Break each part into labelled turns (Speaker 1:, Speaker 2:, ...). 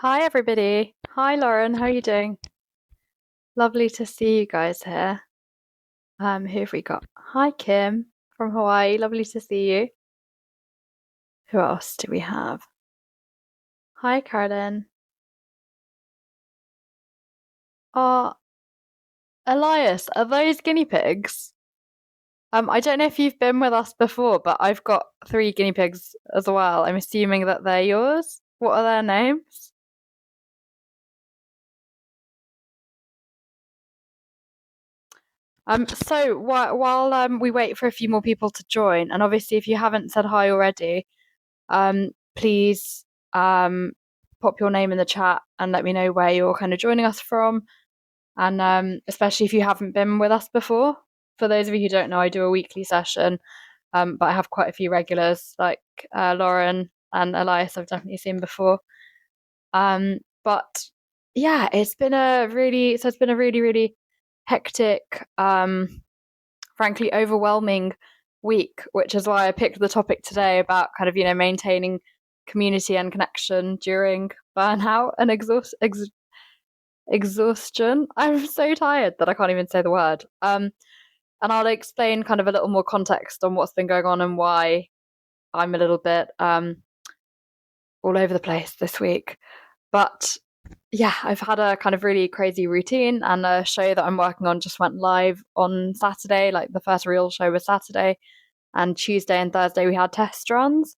Speaker 1: Hi, everybody. Hi, Lauren. How are you doing? Lovely to see you guys here. Who have we got? Hi, Kim from Hawaii. Lovely to see you. Who else do we have? Hi, Carolyn. Oh, Elias, are those guinea pigs? I don't know if you've been with us before, but I've got three guinea pigs as well. I'm assuming that they're yours. What are their names? So while we wait for a few more people to join, and obviously if you haven't said hi already, please pop your name in the chat and let me know where you're kind of joining us from. And especially if you haven't been with us before. For those of you who don't know, I do a weekly session, but I have quite a few regulars like Lauren and Elias I've definitely seen before. But yeah, it's been a really, really hectic, frankly overwhelming week, which is why I picked the topic today about kind of, maintaining community and connection during burnout and exhaustion. I'm so tired that I can't even say the word. And I'll explain kind of a little more context on what's been going on and why I'm a little bit all over the place this week. But yeah, I've had a kind of really crazy routine, and a show that I'm working on just went live on Saturday. Like the first real show was Saturday, and Tuesday and Thursday we had test runs.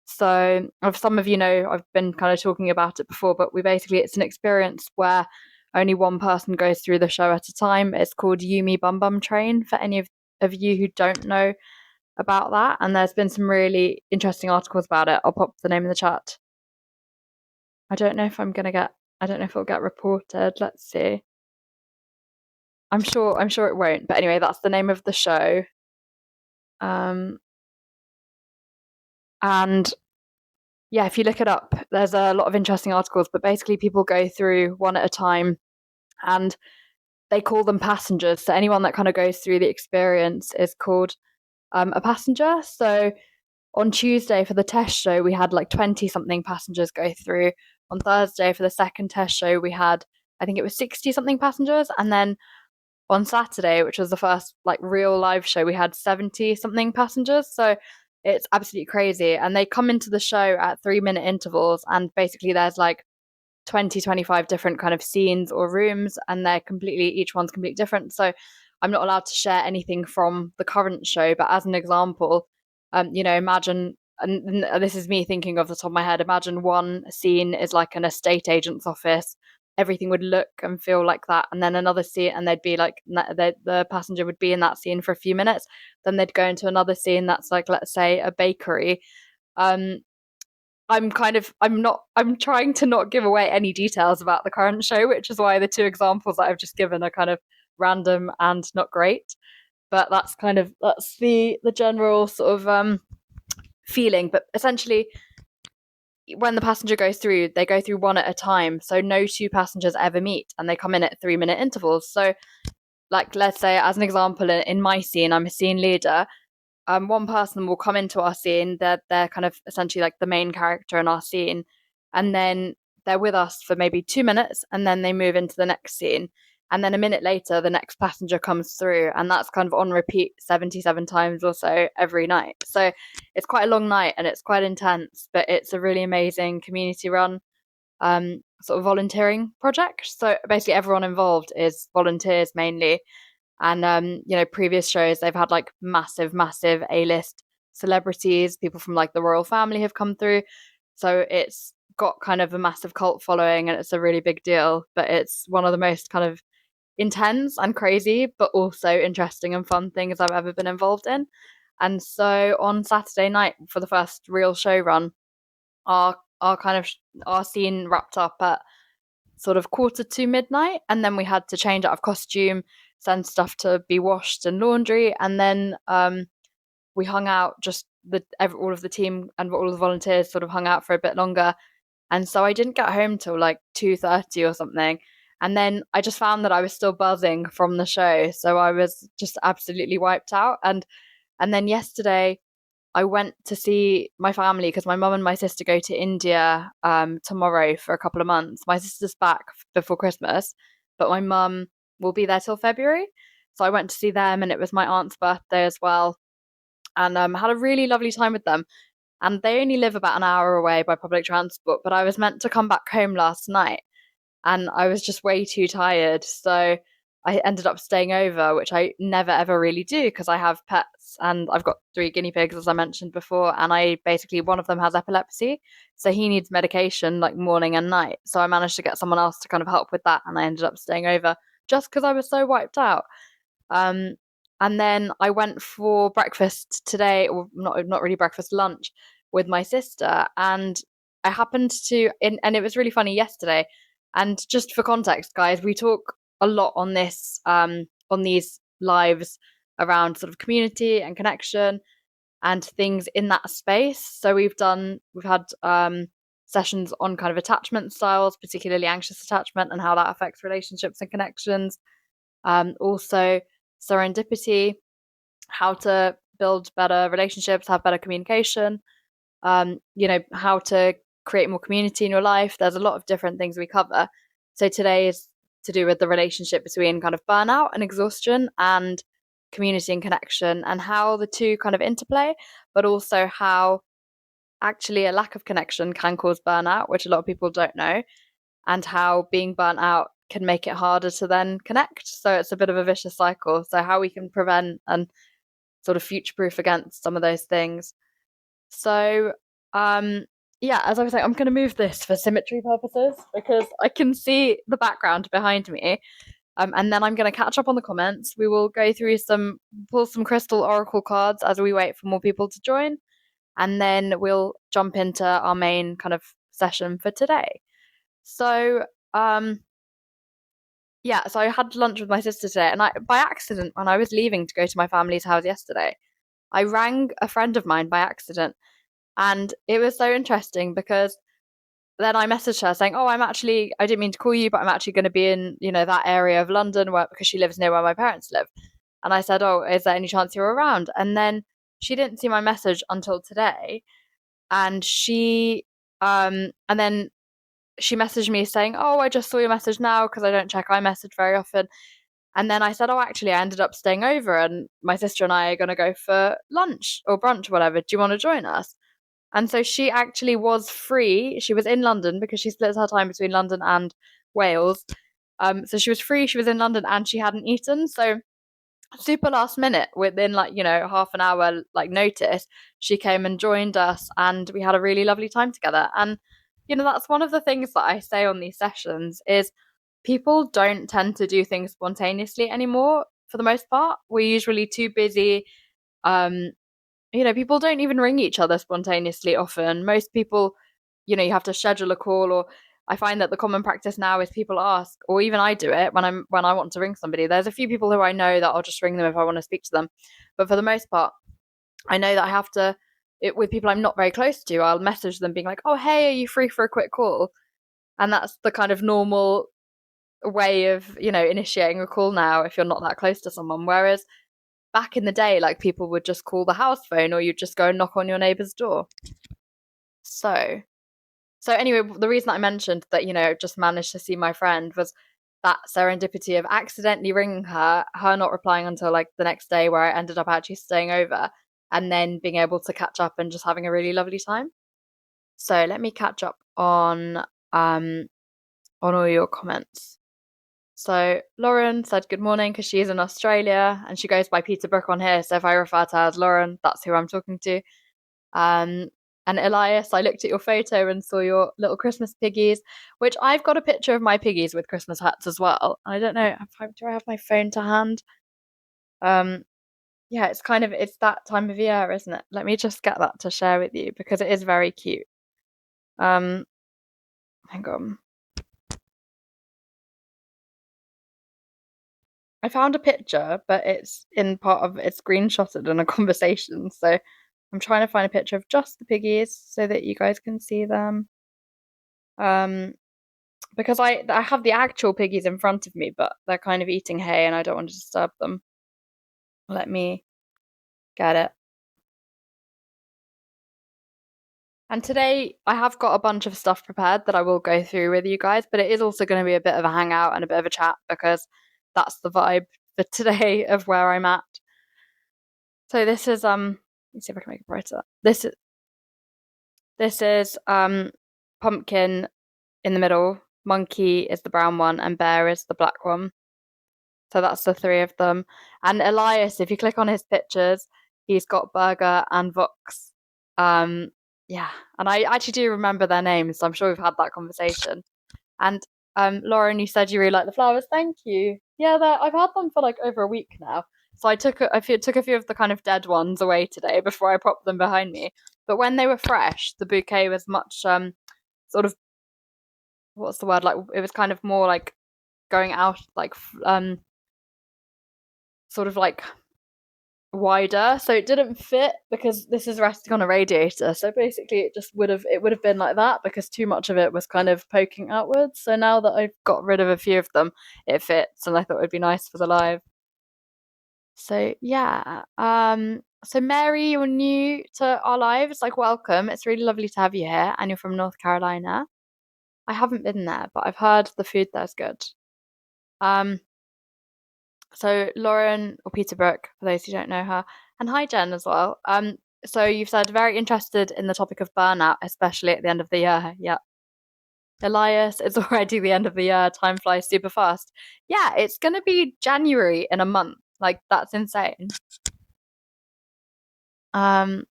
Speaker 1: So, if some of you know, I've been kind of talking about it before, but it's an experience where only one person goes through the show at a time. It's called Yumi Bum Bum Train for any of you who don't know about that. And there's been some really interesting articles about it. I'll pop the name in the chat. I don't know if I don't know if it'll get reported. Let's see. I'm sure it won't. But anyway, that's the name of the show. Um, and yeah, if you look it up, there's a lot of interesting articles, but basically people go through one at a time, and they call them passengers. So anyone that kind of goes through the experience is called a passenger. So on Tuesday for the test show, we had like 20 something passengers go through. On Thursday for the second test show, we had, I think it was 60 something passengers. And then on Saturday, which was the first like real live show, we had 70 something passengers. So it's absolutely crazy. And they come into the show at 3 minute intervals. And basically, there's like 20, 25 different kind of scenes or rooms, and each one's completely different. So I'm not allowed to share anything from the current show. But as an example, imagine, and this is me thinking off the top of my head, imagine one scene is like an estate agent's office. Everything would look and feel like that. And then another scene, and they'd be like, the passenger would be in that scene for a few minutes. Then they'd go into another scene that's like, let's say, a bakery. Um, I'm trying to not give away any details about the current show, which is why the two examples that I've just given are kind of random and not great. But that's the general sort of feeling. But essentially, when the passenger goes through, they go through one at a time. So no two passengers ever meet, and they come in at 3 minute intervals. So, like, let's say, as an example, in my scene, I'm a scene leader. One person will come into our scene. They're kind of essentially like the main character in our scene, and then they're with us for maybe 2 minutes, and then they move into the next scene. And then a minute later, the next passenger comes through, and that's kind of on repeat 77 times or so every night. So it's quite a long night, and it's quite intense, but it's a really amazing community run sort of volunteering project. So basically, everyone involved is volunteers mainly, and previous shows they've had like massive A-list celebrities, people from like the royal family have come through. So it's got kind of a massive cult following, and it's a really big deal. But it's one of the most kind of intense and crazy, but also interesting and fun things I've ever been involved in. And so on Saturday night for the first real show run, our kind of our scene wrapped up at sort of quarter to midnight, and then we had to change out of costume, send stuff to be washed and laundry, and then we hung out. All of the team and all of the volunteers sort of hung out for a bit longer, and so I didn't get home till like 2:30 or something. And then I just found that I was still buzzing from the show, so I was just absolutely wiped out. And then yesterday I went to see my family because my mum and my sister go to India tomorrow for a couple of months. My sister's back before Christmas, but my mum will be there till February. So I went to see them, and it was my aunt's birthday as well, and had a really lovely time with them. And they only live about an hour away by public transport, but I was meant to come back home last night, and I was just way too tired. So I ended up staying over, which I never ever really do because I have pets and I've got 3 guinea pigs, as I mentioned before. And I basically, one of them has epilepsy. So he needs medication like morning and night. So I managed to get someone else to kind of help with that. And I ended up staying over just because I was so wiped out. Um, and then I went for breakfast today, or not really breakfast, lunch with my sister. And I happened to, and it was really funny yesterday. And just for context, guys, we talk a lot on this, on these lives around sort of community and connection and things in that space. So we've had sessions on kind of attachment styles, particularly anxious attachment, and how that affects relationships and connections. Also serendipity, how to build better relationships, have better communication, how to create more community in your life. There's a lot of different things we cover. So today is to do with the relationship between kind of burnout and exhaustion and community and connection, and how the two kind of interplay, but also how actually a lack of connection can cause burnout, which a lot of people don't know, and how being burnt out can make it harder to then connect. So it's a bit of a vicious cycle. So how we can prevent and sort of future proof against some of those things. So yeah, as I was saying, I'm going to move this for symmetry purposes because I can see the background behind me. And then I'm going to catch up on the comments. We will go through pull some crystal oracle cards as we wait for more people to join. And then we'll jump into our main kind of session for today. So, yeah, so I had lunch with my sister today, and by accident, when I was leaving to go to my family's house yesterday, I rang a friend of mine by accident. And it was so interesting because then I messaged her saying, "Oh, I didn't mean to call you, but I'm actually going to be in, that area of London because she lives near where my parents live." And I said, "Oh, is there any chance you're around?" And then she didn't see my message until today. And and then she messaged me saying, "Oh, I just saw your message now because I don't check iMessage very often." And then I said, "Oh, actually, I ended up staying over and my sister and I are going to go for lunch or brunch or whatever. Do you want to join us?" And so she actually was free. She was in London because she splits her time between London and Wales. So she was free. She was in London and she hadn't eaten. So super last minute, within half an hour notice, she came and joined us, and we had a really lovely time together. And that's one of the things that I say on these sessions is people don't tend to do things spontaneously anymore. For the most part, we're usually too busy. um People don't even ring each other spontaneously often. Most people, you have to schedule a call, or I find that the common practice now is people ask, or even I do it when I want to ring somebody. There's a few people who I know that I'll just ring them if I want to speak to them. But for the most part, I know that I have to, with people I'm not very close to, I'll message them being like, "Oh, hey, are you free for a quick call?" And that's the kind of normal way of, initiating a call now if you're not that close to someone. Whereas back in the day, people would just call the house phone, or you'd just go and knock on your neighbour's door. So, anyway, the reason I mentioned that, just managed to see my friend was that serendipity of accidentally ringing her not replying until the next day, where I ended up actually staying over, and then being able to catch up and just having a really lovely time. So let me catch up on all your comments. So Lauren said good morning because she is in Australia and she goes by Peter Brook on here. So if I refer to her as Lauren, that's who I'm talking to. And Elias, I looked at your photo and saw your little Christmas piggies, which I've got a picture of my piggies with Christmas hats as well. I don't know, do I have my phone to hand? Yeah, it's that time of year, isn't it? Let me just get that to share with you because it is very cute. Hang on. I found a picture, but it's screenshotted in a conversation. So I'm trying to find a picture of just the piggies so that you guys can see them. Because I have the actual piggies in front of me, but they're kind of eating hay and I don't want to disturb them. Let me get it. And today I have got a bunch of stuff prepared that I will go through with you guys, but it is also going to be a bit of a hangout and a bit of a chat because that's the vibe for today of where I'm at. So this is let's see if I can make it brighter. This is pumpkin in the middle, monkey is the brown one, and bear is the black one. So that's the three of them. And Elias, if you click on his pictures, he's got Burger and Vox. Um, yeah, and I actually do remember their names, so I'm sure we've had that conversation. And Lauren, you said you really like the flowers. Thank you. Yeah, I've had them for like over a week now. So I took took a few of the kind of dead ones away today before I popped them behind me. But when they were fresh, the bouquet was much sort of, what's the word, like it was kind of more like going out, like sort of like wider, so it didn't fit because this is resting on a radiator. So basically it would have been like that because too much of it was kind of poking outwards. So now that I've got rid of a few of them, it fits, and I thought it would be nice for the live. So yeah. So Mary, you're new to our lives. Like, welcome. It's really lovely to have you here, and you're from North Carolina. I haven't been there, but I've heard the food there's good. Um, So Lauren, or Peterbrook, for those who don't know her, and hi Jen as well. So you've said very interested in the topic of burnout, especially at the end of the year. Yeah. Elias, it's already the end of the year. Time flies super fast. Yeah, it's gonna be January in a month. Like, that's insane. Um,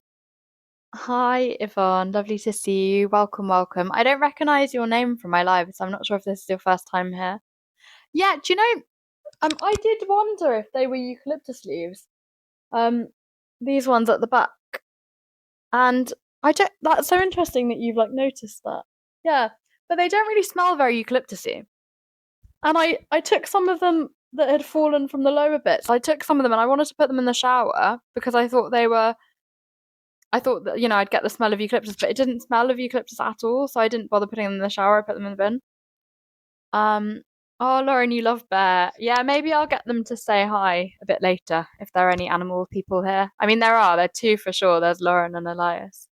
Speaker 1: Hi Yvonne, lovely to see you. Welcome, welcome. I don't recognize your name from my live, so I'm not sure if this is your first time here. Yeah, do you know? I did wonder if they were eucalyptus leaves. Um, these ones at the back. And I don't, that's so interesting that you've like noticed that. Yeah. But they don't really smell very eucalyptusy. And I took some of them that had fallen from the lower bits. I took some of them and I wanted to put them in the shower because I thought that, I'd get the smell of eucalyptus, but it didn't smell of eucalyptus at all, so I didn't bother putting them in the shower. I put them in the bin. Um oh Lauren, you love bear. Yeah, maybe I'll get them to say hi a bit later if there are any animal people here. I mean, there are two for sure. There's Lauren and Elias.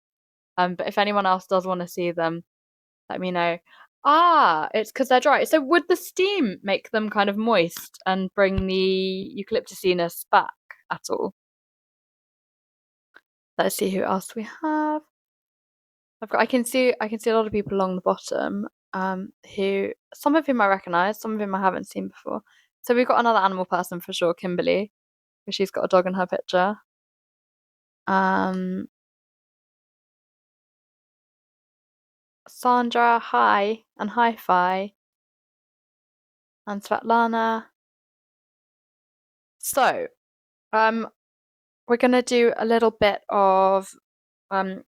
Speaker 1: But if anyone else does want to see them, let me know. Ah, it's because they're dry. So would the steam make them kind of moist and bring the eucalyptusiness back at all? Let's see who else we have. I can see a lot of people along the bottom, who some of whom I recognise, some of whom I haven't seen before. So we've got another animal person for sure, Kimberly, because she's got a dog in her picture. Um, Sandra, hi, and hi-fi, and Svetlana. So, um, we're gonna do a little bit of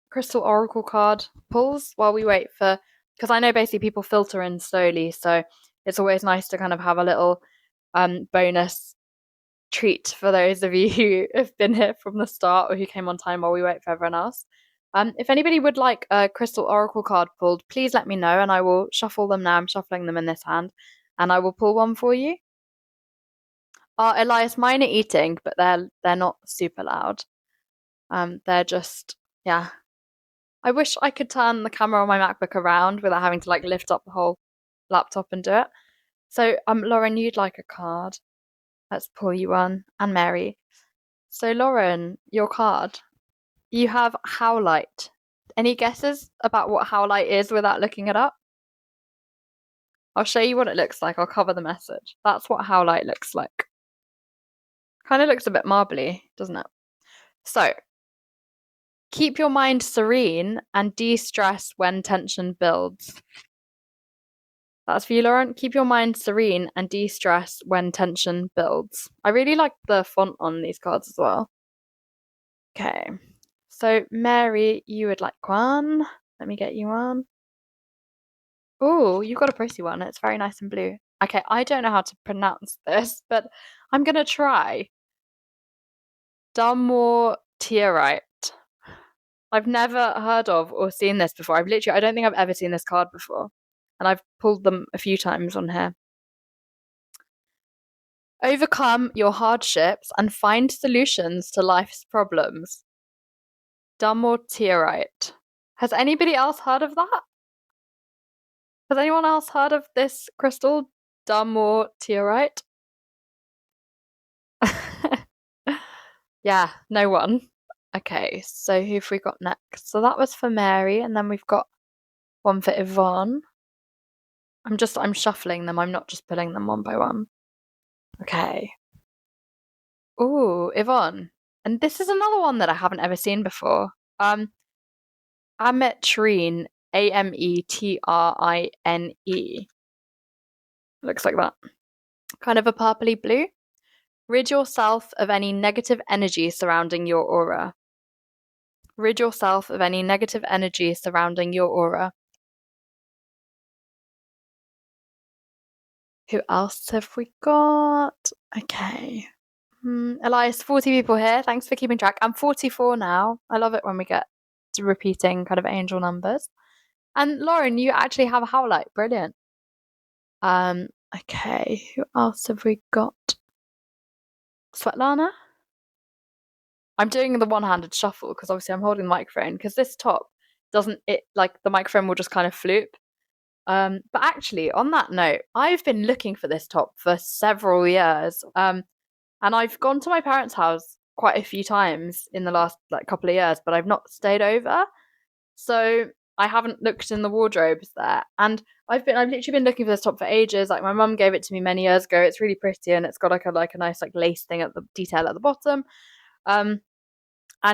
Speaker 1: crystal oracle card pulls while we wait for, because I know basically people filter in slowly, so it's always nice to kind of have a little bonus treat for those of you who have been here from the start or who came on time while we wait for everyone else. If anybody would like a crystal oracle card pulled, please let me know and I will shuffle them now. I'm shuffling them in this hand and I will pull one for you. Elias, mine are eating, but they're not super loud. They're just, yeah. I wish I could turn the camera on my MacBook around without having to like lift up the whole laptop and do it. So, Lauren, you'd like a card? Let's pull you one, and Mary. So, Lauren, your card. You have Howlite. Any guesses about what Howlite is without looking it up? I'll show you what it looks like. I'll cover the message. That's what Howlite looks like. Kind of looks a bit marbly, doesn't it? So, keep your mind serene and de-stress when tension builds. That's for you, Lauren. Keep your mind serene and de-stress when tension builds. I really like the font on these cards as well. Okay. So, Mary, you would like one. Let me get you one. Oh, you've got a pretty one. It's very nice and blue. Okay, I don't know how to pronounce this, but I'm going to try. Dumortierite. I've never heard of or seen this before. I don't think I've ever seen this card before. And I've pulled them a few times on here. Overcome your hardships and find solutions to life's problems. Dumortierite. Has anybody else heard of that? Has anyone else heard of this crystal? Dumb or Teorite? Yeah, no one. Okay, so who've we got next? So that was for Mary, and then we've got one for Yvonne. I'm shuffling them. I'm not just pulling them one by one. Okay. Ooh, Yvonne. And this is another one that I haven't ever seen before. Ametrine, Ametrine. Looks like that. Kind of a purpley blue. Rid yourself of any negative energy surrounding your aura. Rid yourself of any negative energy surrounding your aura. Who else have we got? Okay. Elias, 40 people here. Thanks for keeping track. I'm 44 now. I love it when we get to repeating kind of angel numbers. And Lauren, you actually have a howlite. Brilliant. Okay. Who else have we got? Svetlana? I'm doing the one-handed shuffle because obviously I'm holding the microphone because this top doesn't it like the microphone will just kind of floop. But actually, on that note, I've been looking for this top for several years. And I've gone to my parents' house quite a few times in the last like couple of years, but I've not stayed over. So I haven't looked in the wardrobes there. And I've literally been looking for this top for ages. Like my mum gave it to me many years ago. It's really pretty and it's got like a nice like lace thing at the detail at the bottom. And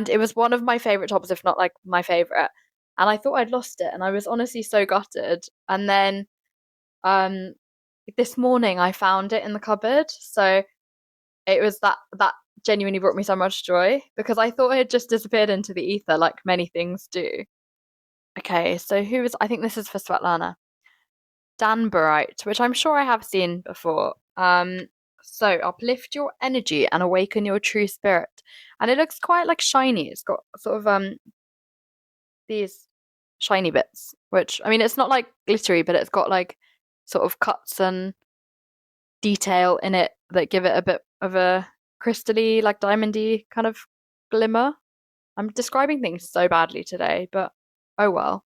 Speaker 1: it was one of my favorite tops, if not like my favorite. And I thought I'd lost it, and I was honestly so gutted. And then um this morning I found it in the cupboard. So it was that genuinely brought me so much joy because I thought it had just disappeared into the ether like many things do. Okay, so I think this is for Svetlana. Danbarite, which I'm sure I have seen before. So uplift your energy and awaken your true spirit. And it looks quite like shiny. It's got sort of these shiny bits, which I mean it's not like glittery, but it's got like sort of cuts and detail in it that give it a bit of a crystally, like diamondy kind of glimmer. I'm describing things so badly today, but oh well.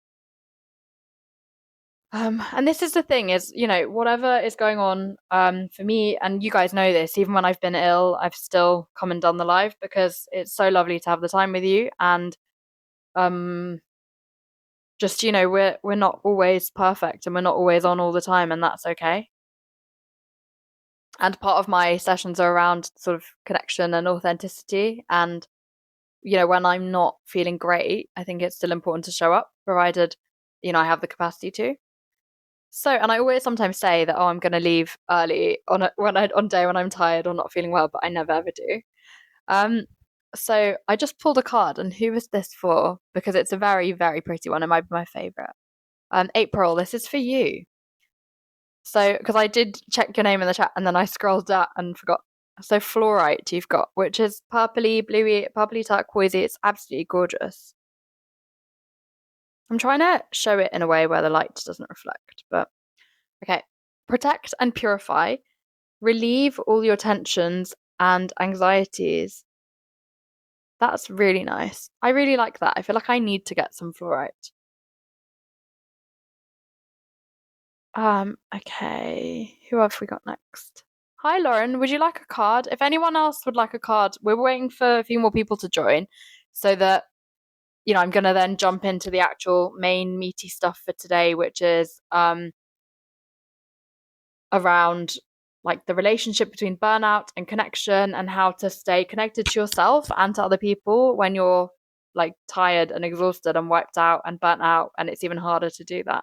Speaker 1: And this is the thing is, whatever is going on, for me, and you guys know this, even when I've been ill, I've still come and done the live because it's so lovely to have the time with you. And um, just, we're not always perfect and we're not always on all the time, and that's okay. And part of my sessions are around sort of connection and authenticity. And, when I'm not feeling great, I think it's still important to show up, provided, I have the capacity to. So, and I always sometimes say that, oh, I'm going to leave early on on day when I'm tired or not feeling well, but I never ever do. Um, so I just pulled a card, and who is this for? Because it's a very, very pretty one. It might be my favorite. April, this is for you. So, because I did check your name in the chat, and then I scrolled down and forgot. So, fluorite you've got, which is purpley, bluey, purpley turquoisey. It's absolutely gorgeous. I'm trying to show it in a way where the light doesn't reflect, but okay. Protect and purify. Relieve all your tensions and anxieties. That's really nice. I really like that. I feel like I need to get some fluorite. Okay. Who have we got next? Hi, Lauren. Would you like a card? If anyone else would like a card, we're waiting for a few more people to join so that, I'm going to then jump into the actual main meaty stuff for today, which is around like the relationship between burnout and connection and how to stay connected to yourself and to other people when you're like tired and exhausted and wiped out and burnt out, and it's even harder to do that.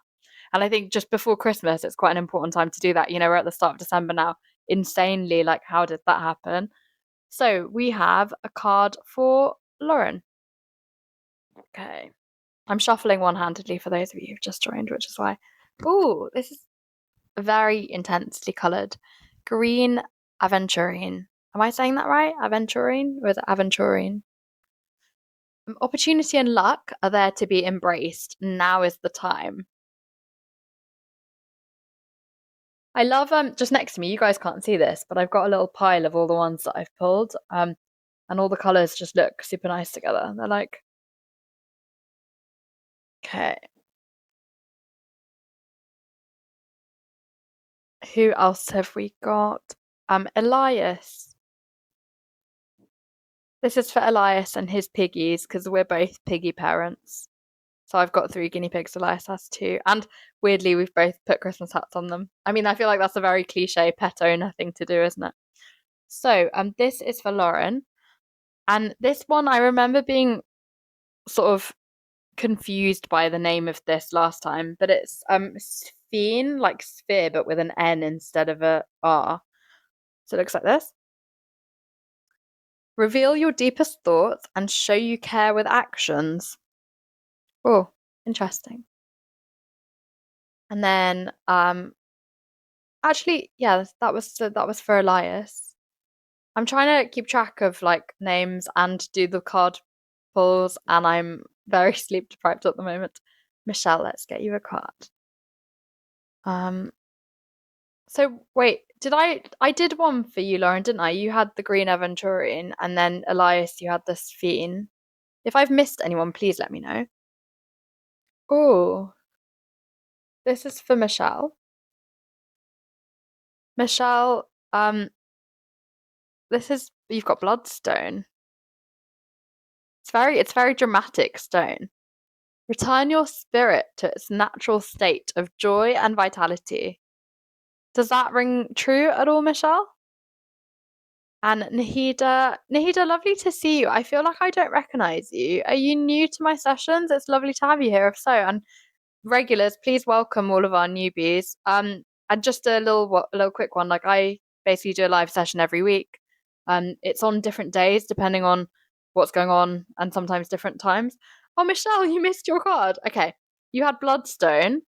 Speaker 1: And I think just before Christmas it's quite an important time to do that. We're at the start of December now. Insanely, like, how did that happen? So we have a card for Lauren. Okay, I'm shuffling one-handedly for those of you who've just joined, which is why. Ooh, this is very intensely coloured. Green aventurine. Am I saying that right? Aventurine? Or is it aventurine? Opportunity and luck are there to be embraced. Now is the time. I love just next to me, you guys can't see this, but I've got a little pile of all the ones that I've pulled. And all the colours just look super nice together. They're like Okay. Who else have we got? Elias. This is for Elias and his piggies because we're both piggy parents. So I've got 3 guinea pigs, Elias has 2. And weirdly, we've both put Christmas hats on them. I mean, I feel like that's a very cliche pet owner thing to do, isn't it? So this is for Lauren. And this one, I remember being sort of confused by the name of this last time, but it's Sphene, like sphere, but with an N instead of a R. So it looks like this. Reveal your deepest thoughts and show you care with actions. Oh, interesting. And then actually, yeah, that was for Elias. I'm trying to keep track of like names and do the card pulls, and I'm very sleep deprived at the moment. Michelle, let's get you a card. So wait, I did one for you, Lauren, didn't I? You had the Green Aventurine, and then Elias, you had the Sphene. If I've missed anyone, please let me know. Oh, this is for Michelle. Michelle, this is you've got Bloodstone. It's very dramatic stone. Return your spirit to its natural state of joy and vitality. Does that ring true at all, Michelle? And Nahida, lovely to see you. I feel like I don't recognize you. Are you new to my sessions? It's lovely to have you here, if so. And regulars, please welcome all of our newbies. And just a little quick one. Like I basically do a live session every week. It's on different days depending on what's going on, and sometimes different times. Oh, Michelle, you missed your card. Okay, you had Bloodstone,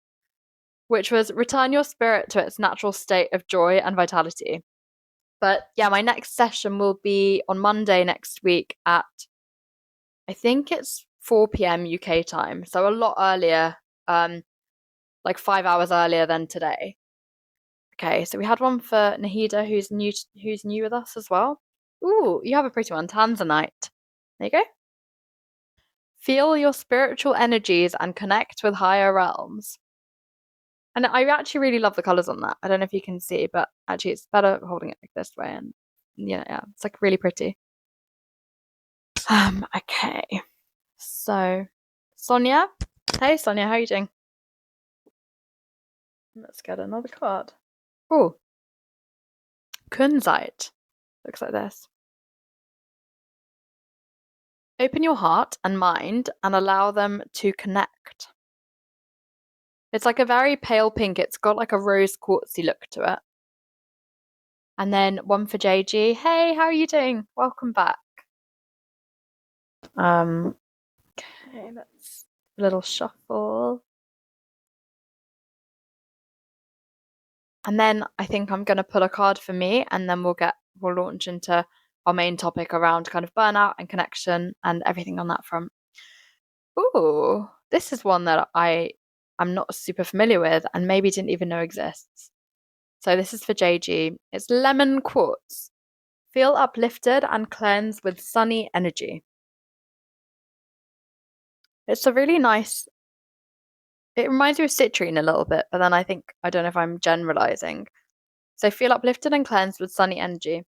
Speaker 1: which was return your spirit to its natural state of joy and vitality. But yeah, my next session will be on Monday next week at I think it's 4 p.m. UK time, so a lot earlier, like 5 hours earlier than today. Okay, so we had one for Nahida, who's new with us as well. Ooh, you have a pretty one, Tanzanite. There you go. Feel your spiritual energies and connect with higher realms. And I actually really love the colors on that. I don't know if you can see, but actually it's better holding it like this way, and yeah, it's like really pretty. Okay. So, Sonia. Hey, Sonia, how are you doing? Let's get another card. Oh, Kunzite. Looks like this. Open your heart and mind and allow them to connect. It's like a very pale pink. It's got like a rose quartzy look to it. And then one for JG. Hey, how are you doing? Welcome back. Okay, let's a little shuffle. And then I think I'm gonna pull a card for me, and then we'll launch into our main topic around kind of burnout and connection and everything on that front. Ooh, this is one that I'm not super familiar with and maybe didn't even know exists. So this is for JG. It's lemon quartz. Feel uplifted and cleanse with sunny energy. It's a really nice. It reminds me of citrine a little bit, but then I don't know if I'm generalizing. So feel uplifted and cleansed with sunny energy.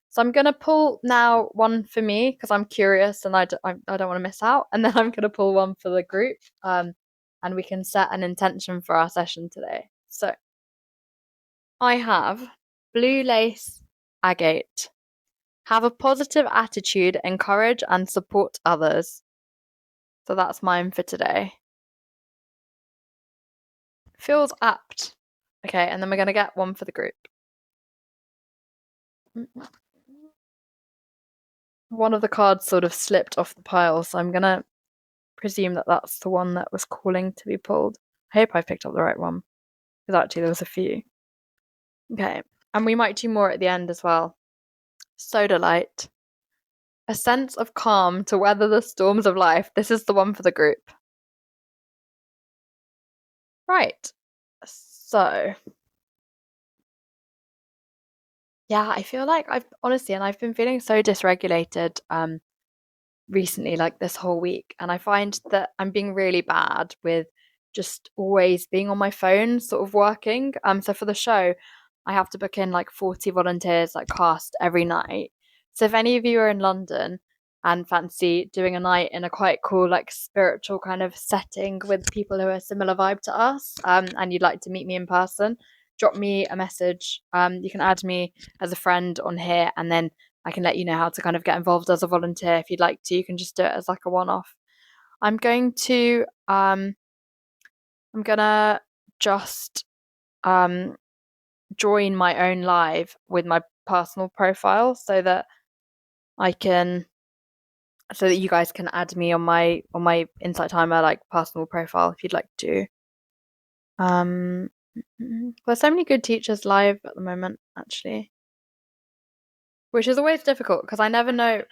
Speaker 1: So I'm going to pull now one for me because I'm curious and I don't want to miss out. And then I'm going to pull one for the group, and we can set an intention for our session today. So I have blue lace agate. Have a positive attitude, encourage and support others. So that's mine for today. Feels apt. Okay, and then we're going to get one for the group. One of the cards sort of slipped off the pile, so I'm going to presume that that's the one that was calling to be pulled. I hope I picked up the right one, because actually there was a few. Okay, and we might do more at the end as well. Soda light. A sense of calm to weather the storms of life. This is the one for the group. Right. So, yeah, I feel like I've been feeling so dysregulated recently, like this whole week, and I find that I'm being really bad with just always being on my phone, sort of working. So for the show, I have to book in like 40 volunteers, like cast every night. So if any of you are in London and fancy doing a night in a quite cool, like spiritual kind of setting with people who are similar vibe to us, and you'd like to meet me in person, drop me a message. You can add me as a friend on here, and then I can let you know how to kind of get involved as a volunteer if you'd like to. You can just do it as like a one-off. I'm going to I'm gonna just join my own live with my personal profile I can so that you guys can add me on my Insight Timer like personal profile if you'd like to. There's so many good teachers live at the moment, actually, which is always difficult because I never know.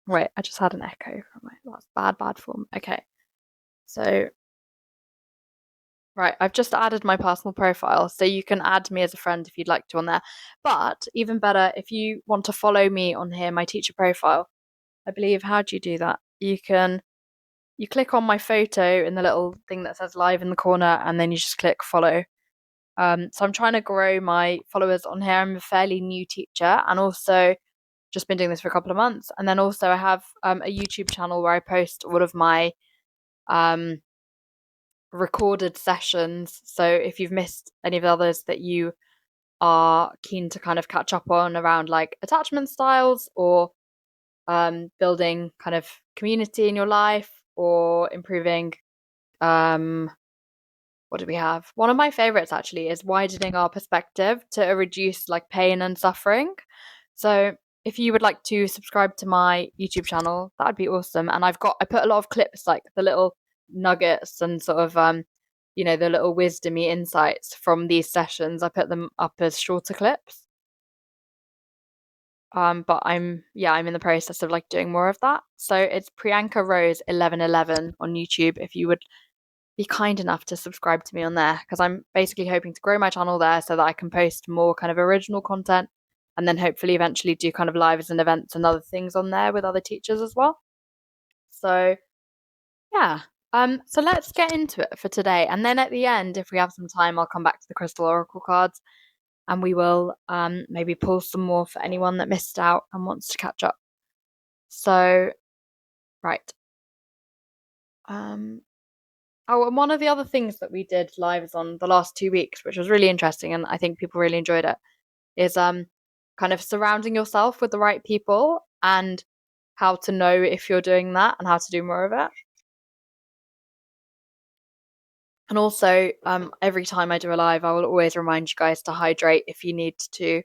Speaker 1: Wait, I just had an echo from that's bad form. Okay, so right, I've just added my personal profile, so you can add me as a friend if you'd like to on there. But even better, if you want to follow me on here, my teacher profile, I believe, how do you do that? You click on my photo in the little thing that says live in the corner, and then you just click follow. So I'm trying to grow my followers on here. I'm a fairly new teacher, and also just been doing this for a couple of months. And then also I have a YouTube channel where I post all of my recorded sessions. So if you've missed any of the others that you are keen to kind of catch up on around like attachment styles or building kind of community in your life or improving what do we have? One of my favorites actually is widening our perspective to reduce like pain and suffering. So if you would like to subscribe to my YouTube channel, that would be awesome. And I put a lot of clips, like the little nuggets and sort of the little wisdomy insights from these sessions. I put them up as shorter clips. But I'm in the process of like doing more of that. So it's Priyanka Rose 1111 on YouTube if you would be kind enough to subscribe to me on there, because I'm basically hoping to grow my channel there so that I can post more kind of original content and then hopefully eventually do kind of lives and events and other things on there with other teachers as well. So yeah. So let's get into it for today. And then at the end, if we have some time, I'll come back to the crystal oracle cards and we will maybe pull some more for anyone that missed out and wants to catch up. So right. Oh, and one of the other things that we did lives on the last 2 weeks, which was really interesting, and I think people really enjoyed it, is kind of surrounding yourself with the right people and how to know if you're doing that and how to do more of it. And also, every time I do a live, I will always remind you guys to hydrate if you need to.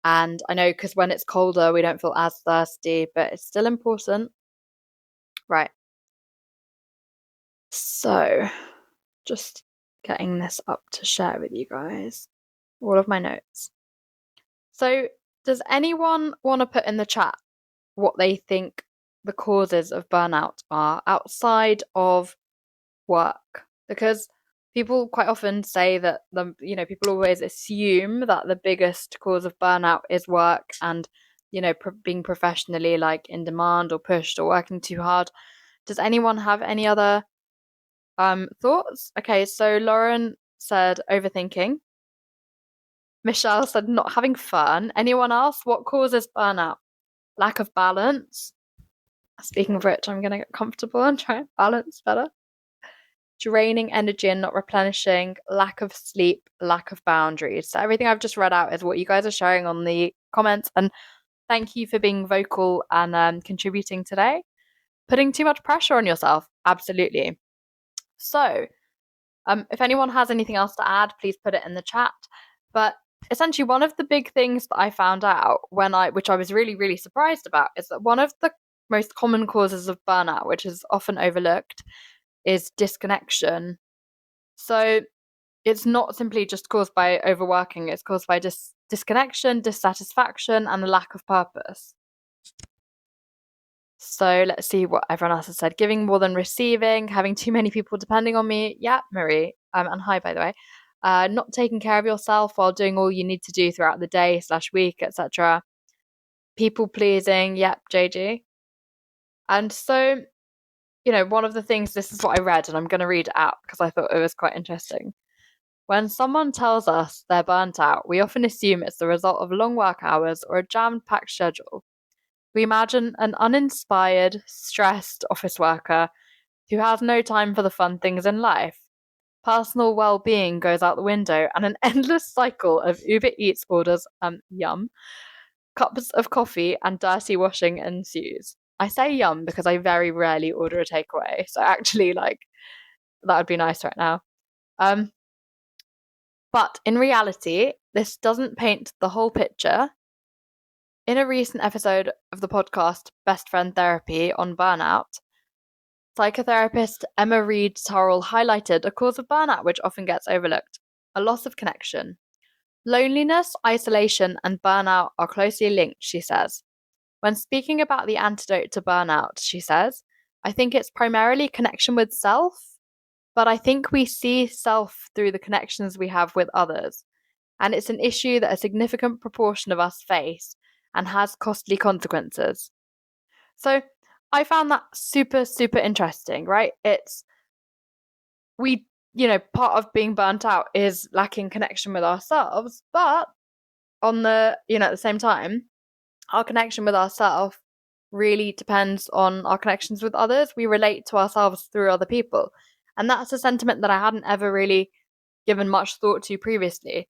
Speaker 1: And I know because when it's colder, we don't feel as thirsty, but it's still important. Right. So, just getting this up to share with you guys all of my notes. So, does anyone want to put in the chat what they think the causes of burnout are outside of work? Because people quite often say that people always assume that the biggest cause of burnout is work and being professionally like in demand or pushed or working too hard. Does anyone have any other thoughts? Okay, so Lauren said overthinking. Michelle said not having fun. Anyone else? What causes burnout? Lack of balance. Speaking of which, I'm going to get comfortable and try and balance better. Draining energy and not replenishing, lack of sleep, lack of boundaries. So everything I've just read out is what you guys are sharing on the comments. And thank you for being vocal and contributing today. Putting too much pressure on yourself. Absolutely. So if anyone has anything else to add, please put it in the chat. But essentially, one of the big things that I found out which I was really, really surprised about, is that one of the most common causes of burnout, which is often overlooked, is disconnection. So it's not simply just caused by overworking, it's caused by disconnection, dissatisfaction, and a lack of purpose. So let's see what everyone else has said. Giving more than receiving, having too many people depending on me. Yeah, Marie. And hi, by the way. Not taking care of yourself while doing all you need to do throughout the day/week, etc. People pleasing. Yep, JG. And so, one of the things, this is what I read, and I'm going to read it out because I thought it was quite interesting. When someone tells us they're burnt out, we often assume it's the result of long work hours or a jam-packed schedule. We imagine an uninspired, stressed office worker who has no time for the fun things in life. Personal well-being goes out the window, and an endless cycle of Uber Eats orders, yum, cups of coffee, and dirty washing ensues. I say yum because I very rarely order a takeaway, so actually, like, that would be nice right now. But in reality, this doesn't paint the whole picture. In a recent episode of the podcast Best Friend Therapy on burnout, psychotherapist Emma Reed Turrell highlighted a cause of burnout which often gets overlooked: a loss of connection. Loneliness, isolation, and burnout are closely linked, she says. When speaking about the antidote to burnout, she says, I think it's primarily connection with self, but I think we see self through the connections we have with others. And it's an issue that a significant proportion of us face and has costly consequences. So I found that super, super interesting, right? Part of being burnt out is lacking connection with ourselves, but at the same time, our connection with ourselves really depends on our connections with others. We relate to ourselves through other people. And that's a sentiment that I hadn't ever really given much thought to previously.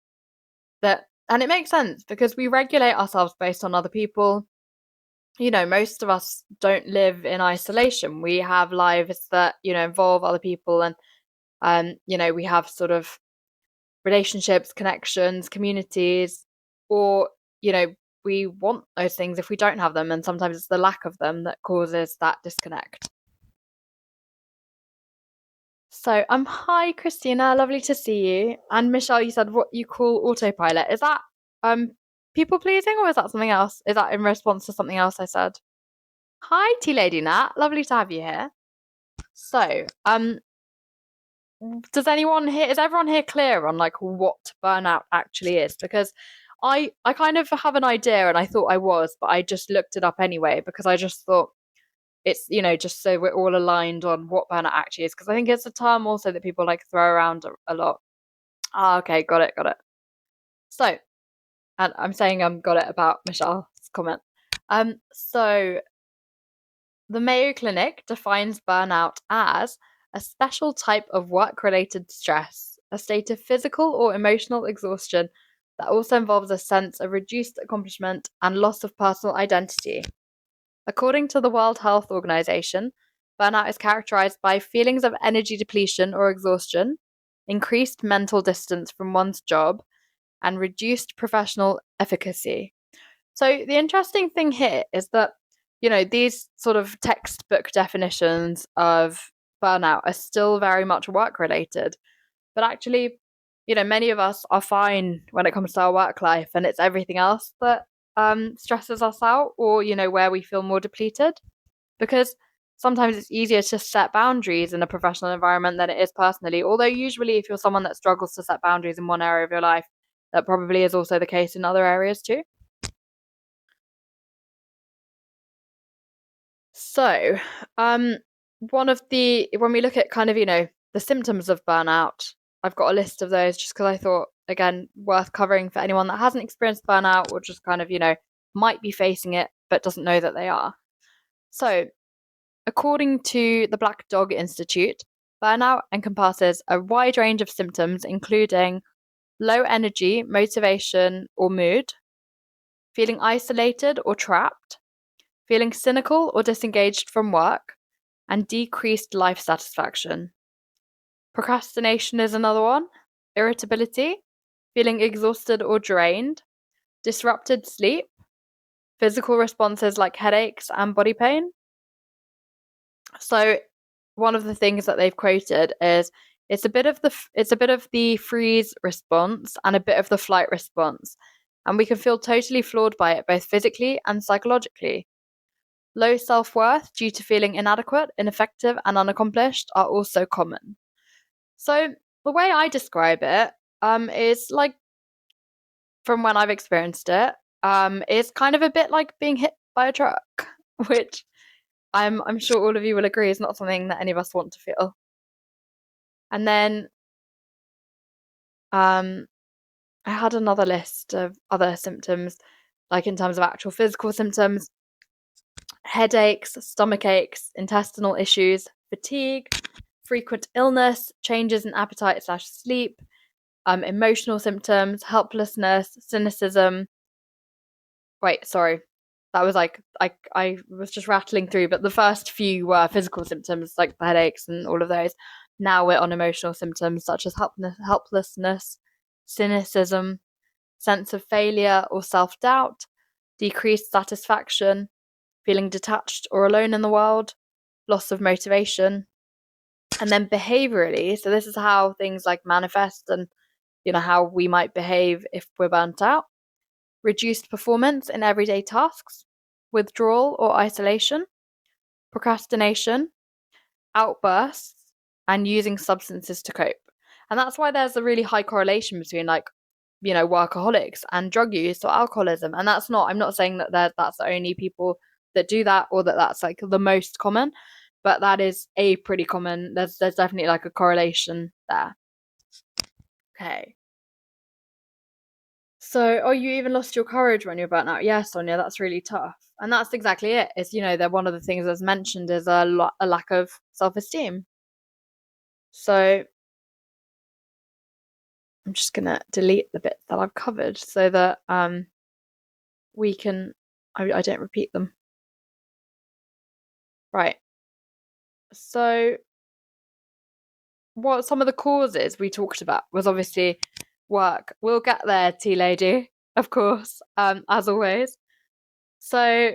Speaker 1: And it makes sense because we regulate ourselves based on other people. Most of us don't live in isolation. We have lives that, involve other people, and we have sort of relationships, connections, communities, or, we want those things if we don't have them, and sometimes it's the lack of them that causes that disconnect. So, hi Christina, lovely to see you. And Michelle, you said what you call autopilot. Is that people pleasing, or is that something else? Is that in response to something else I said? Hi, Tea Lady Nat, lovely to have you here. So, is everyone here clear on like what burnout actually is? Because I kind of have an idea, and I thought I was, but I just looked it up anyway because I just thought it's, just so we're all aligned on what burnout actually is, because I think it's a term also that people like throw around a lot. Okay, got it. So, and I'm saying got it about Michelle's comment. So the Mayo Clinic defines burnout as a special type of work-related stress, a state of physical or emotional exhaustion that also involves a sense of reduced accomplishment and loss of personal identity. According to the World Health Organization, burnout is characterized by feelings of energy depletion or exhaustion, increased mental distance from one's job, and reduced professional efficacy. So the interesting thing here is that, these sort of textbook definitions of burnout are still very much work related. But actually, many of us are fine when it comes to our work life, and it's everything else that stresses us out, or, where we feel more depleted. Because sometimes it's easier to set boundaries in a professional environment than it is personally. Although, usually, if you're someone that struggles to set boundaries in one area of your life, that probably is also the case in other areas too. So, when we look at kind of, the symptoms of burnout, I've got a list of those just because I thought, again, worth covering for anyone that hasn't experienced burnout or just kind of, might be facing it but doesn't know that they are. So, according to the Black Dog Institute, burnout encompasses a wide range of symptoms, including low energy, motivation, or mood, feeling isolated or trapped, feeling cynical or disengaged from work, and decreased life satisfaction. Procrastination is another one, irritability, feeling exhausted or drained, disrupted sleep, physical responses like headaches and body pain. So one of the things that they've quoted is it's a bit of the freeze response and a bit of the flight response, and we can feel totally floored by it both physically and psychologically. Low self-worth due to feeling inadequate, ineffective, and unaccomplished are also common. So the way I describe it is like, from when I've experienced it, is kind of a bit like being hit by a truck, which I'm sure all of you will agree is not something that any of us want to feel. And then I had another list of other symptoms, like in terms of actual physical symptoms: headaches, stomach aches, intestinal issues, fatigue, frequent illness, changes in appetite/sleep, emotional symptoms, helplessness, cynicism. Wait, sorry. That was like I was just rattling through, but the first few were physical symptoms like the headaches and all of those. Now we're on emotional symptoms such as helplessness, cynicism, sense of failure or self-doubt, decreased satisfaction, feeling detached or alone in the world, loss of motivation. And then behaviorally, so this is how things like manifest and how we might behave if we're burnt out: reduced performance in everyday tasks, withdrawal or isolation, procrastination, outbursts, and using substances to cope. And that's why there's a really high correlation between workaholics and drug use or alcoholism. And I'm not saying that that's the only people that do that, or that that's like the most common, but that is a pretty common, there's definitely like a correlation there. Okay. So, oh, you even lost your courage when you're burnt out. Yeah, Sonia, that's really tough. And that's exactly it. It's, that one of the things that's mentioned is a lack of self-esteem. So I'm just going to delete the bits that I've covered so that we can, I don't repeat them. Right. So what some of the causes we talked about was obviously work. We'll get there, tea lady, of course, as always. So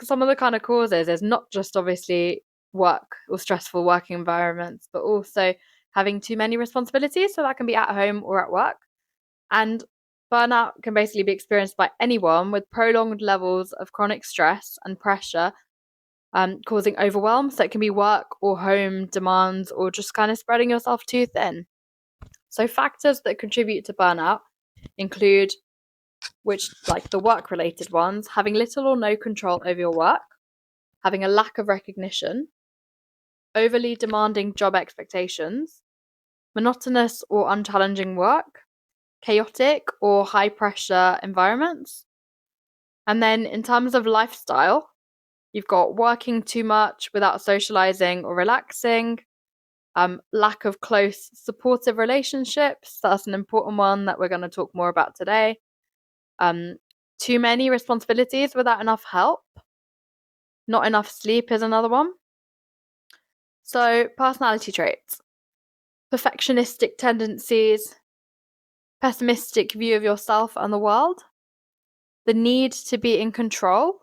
Speaker 1: some of the kind of causes is not just obviously work or stressful working environments, but also having too many responsibilities. So that can be at home or at work. And burnout can basically be experienced by anyone with prolonged levels of chronic stress and pressure, causing overwhelm. So it can be work or home demands, or just kind of spreading yourself too thin. So factors that contribute to burnout include, which like the work related ones: having little or no control over your work, having a lack of recognition, overly demanding job expectations, monotonous or unchallenging work, chaotic or high pressure environments. And then in terms of lifestyle, you've got working too much without socializing or relaxing, lack of close supportive relationships. That's an important one that we're going to talk more about today. Too many responsibilities without enough help. Not enough sleep is another one. So, personality traits: perfectionistic tendencies, pessimistic view of yourself and the world, the need to be in control,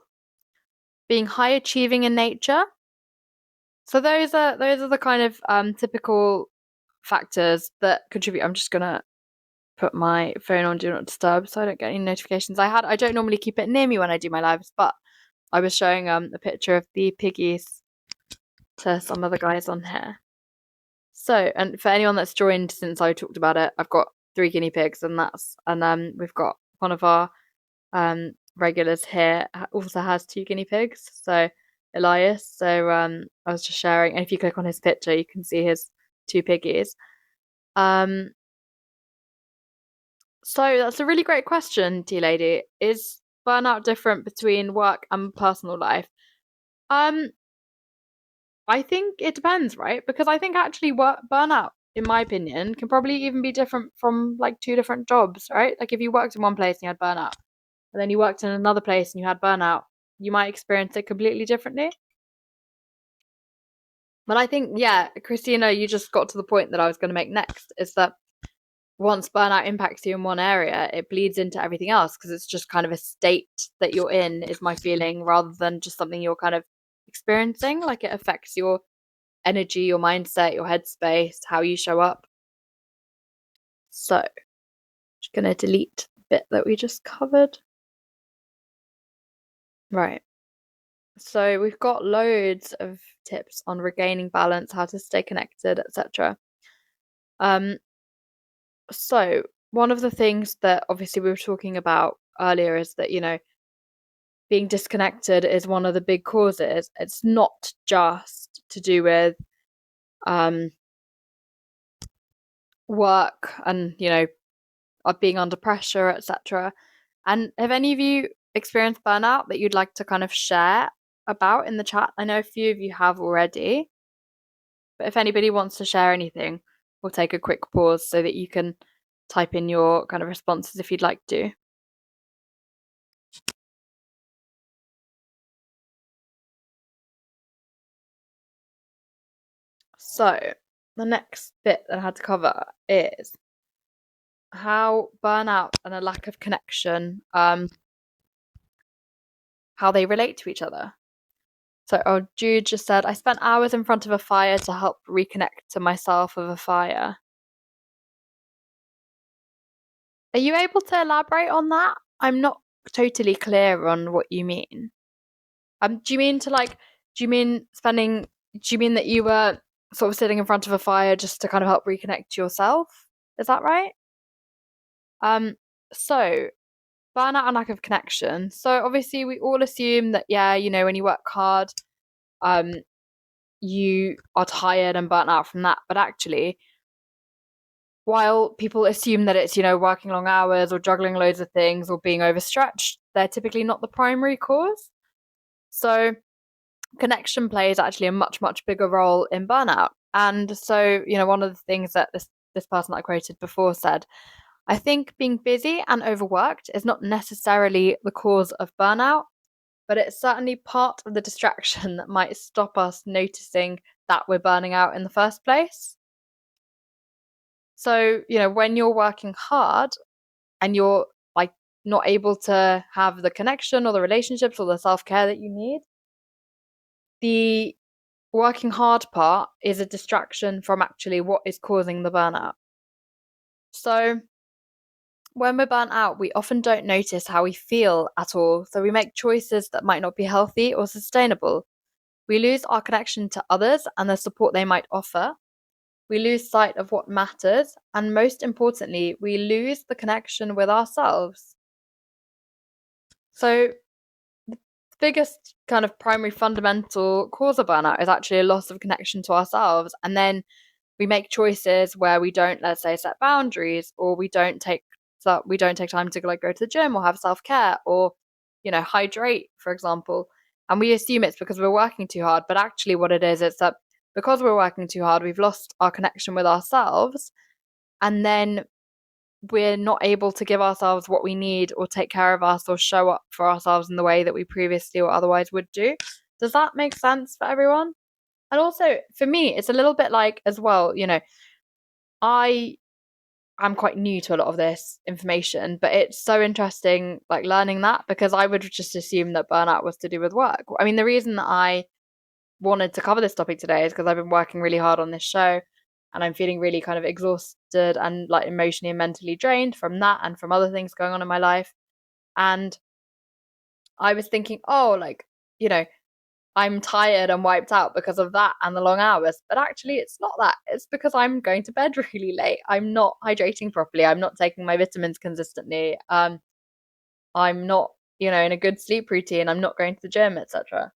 Speaker 1: being high achieving in nature. So those are the kind of typical factors that contribute. I'm just gonna put my phone on do not disturb so I don't get any notifications. I don't normally keep it near me when I do my lives, but I was showing a picture of the piggies to some of the guys on here. So, and for anyone that's joined since I talked about it, I've got 3 guinea pigs, and we've got one of our regulars here also has 2 guinea pigs. So Elias. So I was just sharing, and if you click on his picture, you can see his 2 piggies. So that's a really great question, tea lady. Is burnout different between work and personal life? I think it depends, right? Because I think actually burnout, in my opinion, can probably even be different from like 2 different jobs, right? Like if you worked in one place and you had burnout, and then you worked in another place and you had burnout, you might experience it completely differently. But I think, yeah, Christina, you just got to the point that I was going to make next, is that once burnout impacts you in one area, it bleeds into everything else, because it's just kind of a state that you're in, is my feeling, rather than just something you're kind of experiencing. Like it affects your energy, your mindset, your headspace, how you show up. So, just going to delete the bit that we just covered. Right. So, we've got loads of tips on regaining balance, how to stay connected, etc. So one of the things that obviously we were talking about earlier is that, being disconnected is one of the big causes. It's not just to do with work and, being under pressure, etc. And have any of you experienced burnout that you'd like to kind of share about in the chat? I know a few of you have already, but if anybody wants to share anything, we'll take a quick pause so that you can type in your kind of responses if you'd like to. So the next bit that I had to cover is how burnout and a lack of connection, how they relate to each other. So, Jude just said, I spent hours in front of a fire to help reconnect to myself with a fire. Are you able to elaborate on that? I'm not totally clear on what you mean. Do you mean that you were sort of sitting in front of a fire just to kind of help reconnect to yourself? Is that right? So burnout and lack of connection. So obviously we all assume that, when you work hard, you are tired and burnt out from that. But actually, while people assume that it's, working long hours or juggling loads of things or being overstretched, they're typically not the primary cause. So connection plays actually a much, much bigger role in burnout. And so, one of the things that this person I quoted before said, I think being busy and overworked is not necessarily the cause of burnout, but it's certainly part of the distraction that might stop us noticing that we're burning out in the first place. So, when you're working hard and you're like not able to have the connection or the relationships or the self-care that you need, the working hard part is a distraction from actually what is causing the burnout. So when we're burnt out, we often don't notice how we feel at all. So we make choices that might not be healthy or sustainable. We lose our connection to others and the support they might offer. We lose sight of what matters. And most importantly, we lose the connection with ourselves. So the biggest kind of primary fundamental cause of burnout is actually a loss of connection to ourselves. And then we make choices where we don't, let's say, set boundaries, or we don't take time to go to the gym or have self-care or, hydrate, for example. And we assume it's because we're working too hard. But actually what it is that because we're working too hard, we've lost our connection with ourselves. And then we're not able to give ourselves what we need or take care of us or show up for ourselves in the way that we previously or otherwise would do. Does that make sense for everyone? And also for me, it's a little bit like as well, I'm quite new to a lot of this information, but it's so interesting like learning that, because I would just assume that burnout was to do with work. I mean, the reason that I wanted to cover this topic today is because I've been working really hard on this show and I'm feeling really kind of exhausted and like emotionally and mentally drained from that and from other things going on in my life. And I was thinking, I'm tired and wiped out because of that and the long hours. But actually, it's not that. It's because I'm going to bed really late. I'm not hydrating properly. I'm not taking my vitamins consistently. I'm not, in a good sleep routine. I'm not going to the gym, etc.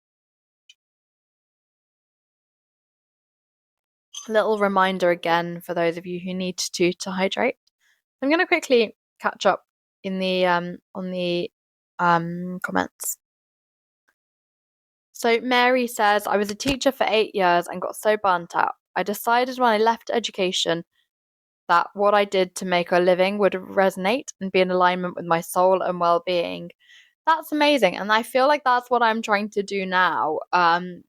Speaker 1: Little reminder again for those of you who need to hydrate. I'm going to quickly catch up in the on the comments. So Mary says, I was a teacher for 8 years and got so burnt out. I decided when I left education that what I did to make a living would resonate and be in alignment with my soul and well-being. That's amazing. And I feel like that's what I'm trying to do now,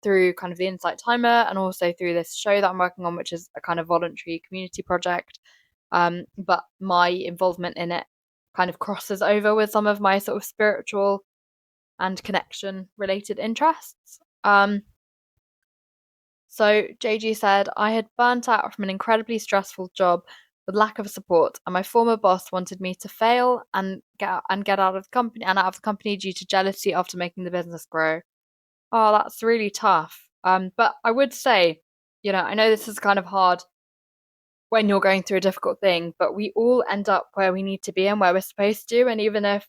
Speaker 1: through kind of the Insight Timer and also through this show that I'm working on, which is a kind of voluntary community project. But my involvement in it kind of crosses over with some of my sort of spiritual and connection related interests. So JG said, I had burnt out from an incredibly stressful job with lack of support, and my former boss wanted me to fail and get out of the company due to jealousy after making the business grow. Oh, that's really tough. But I would say, I know this is kind of hard when you're going through a difficult thing, but we all end up where we need to be and where we're supposed to. And even if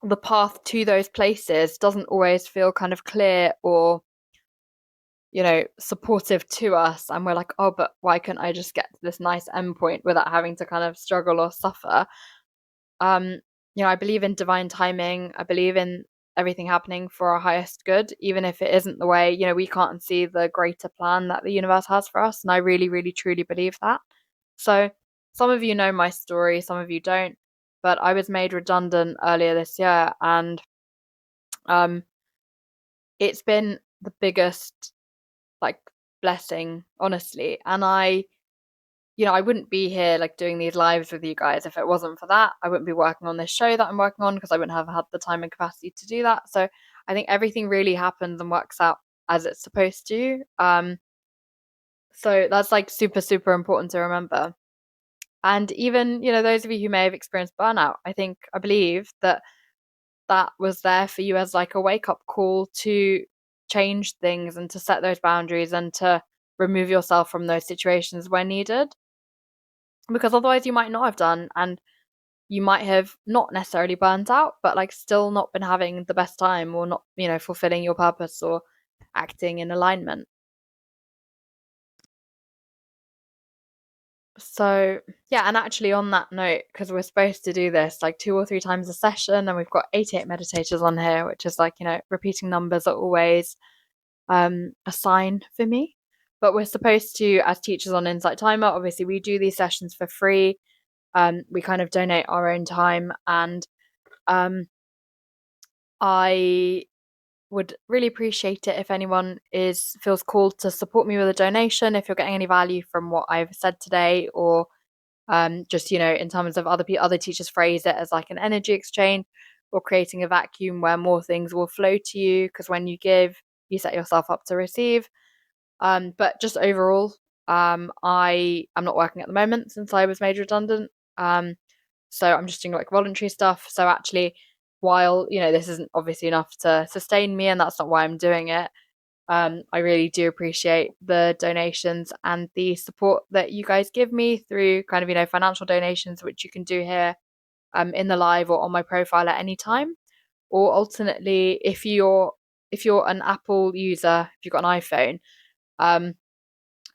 Speaker 1: the path to those places doesn't always feel kind of clear or, supportive to us. And we're like, oh, but why can't I just get to this nice endpoint without having to kind of struggle or suffer? Um, I believe in divine timing. I believe in everything happening for our highest good, even if it isn't the way, we can't see the greater plan that the universe has for us. And I really, really, truly believe that. So some of you know my story, some of you don't, but I was made redundant earlier this year, and um, it's been the biggest like blessing, honestly. And I wouldn't be here like doing these lives with you guys if it wasn't for that. I wouldn't be working on this show that I'm working on because I wouldn't have had the time and capacity to do that. So I think everything really happens and works out as it's supposed to. So that's like super, super important to remember. And even, those of you who may have experienced burnout, I believe that that was there for you as like a wake up call to change things and to set those boundaries and to remove yourself from those situations where needed. Because otherwise you might not have done, and you might have not necessarily burnt out, but like still not been having the best time or not, fulfilling your purpose or acting in alignment. So, yeah, and actually on that note, because we're supposed to do this like 2 or 3 times a session, and we've got 88 meditators on here, which is like, repeating numbers are always a sign for me. But we're supposed to, as teachers on Insight Timer, obviously we do these sessions for free. We kind of donate our own time, and I would really appreciate it if anyone feels called to support me with a donation. If you're getting any value from what I've said today, or just in terms of other teachers phrase it as like an energy exchange, or creating a vacuum where more things will flow to you, because when you give, you set yourself up to receive. But just overall, I am not working at the moment since I was made redundant. So I'm just doing like voluntary stuff. So actually, while this isn't obviously enough to sustain me, and that's not why I'm doing it, I really do appreciate the donations and the support that you guys give me through kind of financial donations, which you can do here in the live or on my profile at any time. Or alternately, if you're an Apple user, if you've got an iPhone, um,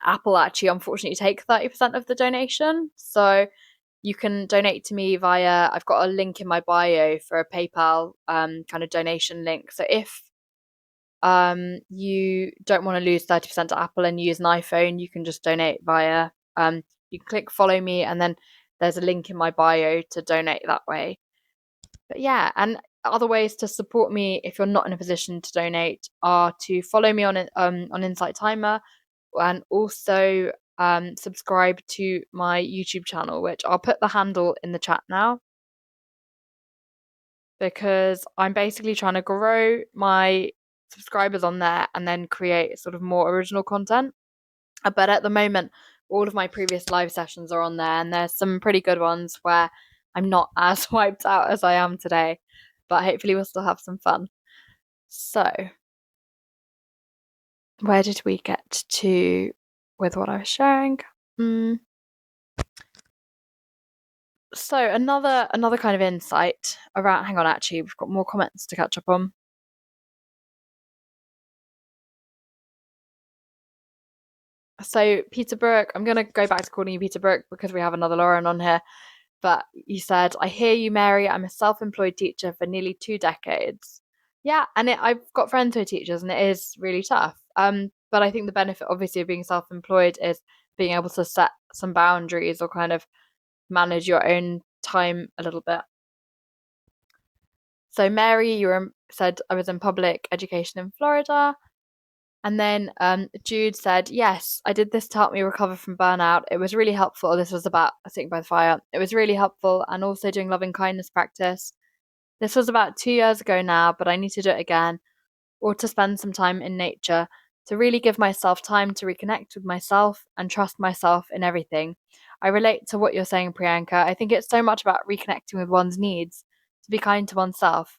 Speaker 1: Apple actually unfortunately take 30% of the donation. So you can donate to me via, I've got a link in my bio for a PayPal kind of donation link. So if you don't want to lose 30% to Apple and use an iPhone, you can just donate via, you can click follow me, and then there's a link in my bio to donate that way. But yeah, and other ways to support me if you're not in a position to donate are to follow me on Insight Timer, and also subscribe to my YouTube channel, which I'll put the handle in the chat now, because I'm basically trying to grow my subscribers on there and then create sort of more original content. But at the moment, all of my previous live sessions are on there, and there's some pretty good ones where I'm not as wiped out as I am today, but hopefully we'll still have some fun. So, where did we get to with what I was sharing? So another kind of insight around, hang on, actually we've got more comments to catch up on. So Peter Brook, I'm going to go back to calling you Peter Brook because we have another Lauren on here. But you said, I hear you, Mary. I'm a self-employed teacher for nearly 2 decades. Yeah, and I've got friends who are teachers, and it is really tough. But I think the benefit, obviously, of being self-employed is being able to set some boundaries or kind of manage your own time a little bit. So Mary, said I was in public education in Florida. And then Jude said, yes, I did this to help me recover from burnout. It was really helpful. This was about sitting by the fire. It was really helpful, and also doing loving kindness practice. This was about 2 years ago now, but I need to do it again, or to spend some time in nature to really give myself time to reconnect with myself and trust myself in everything. I relate to what you're saying, Priyanka. I think it's so much about reconnecting with one's needs, to be kind to oneself.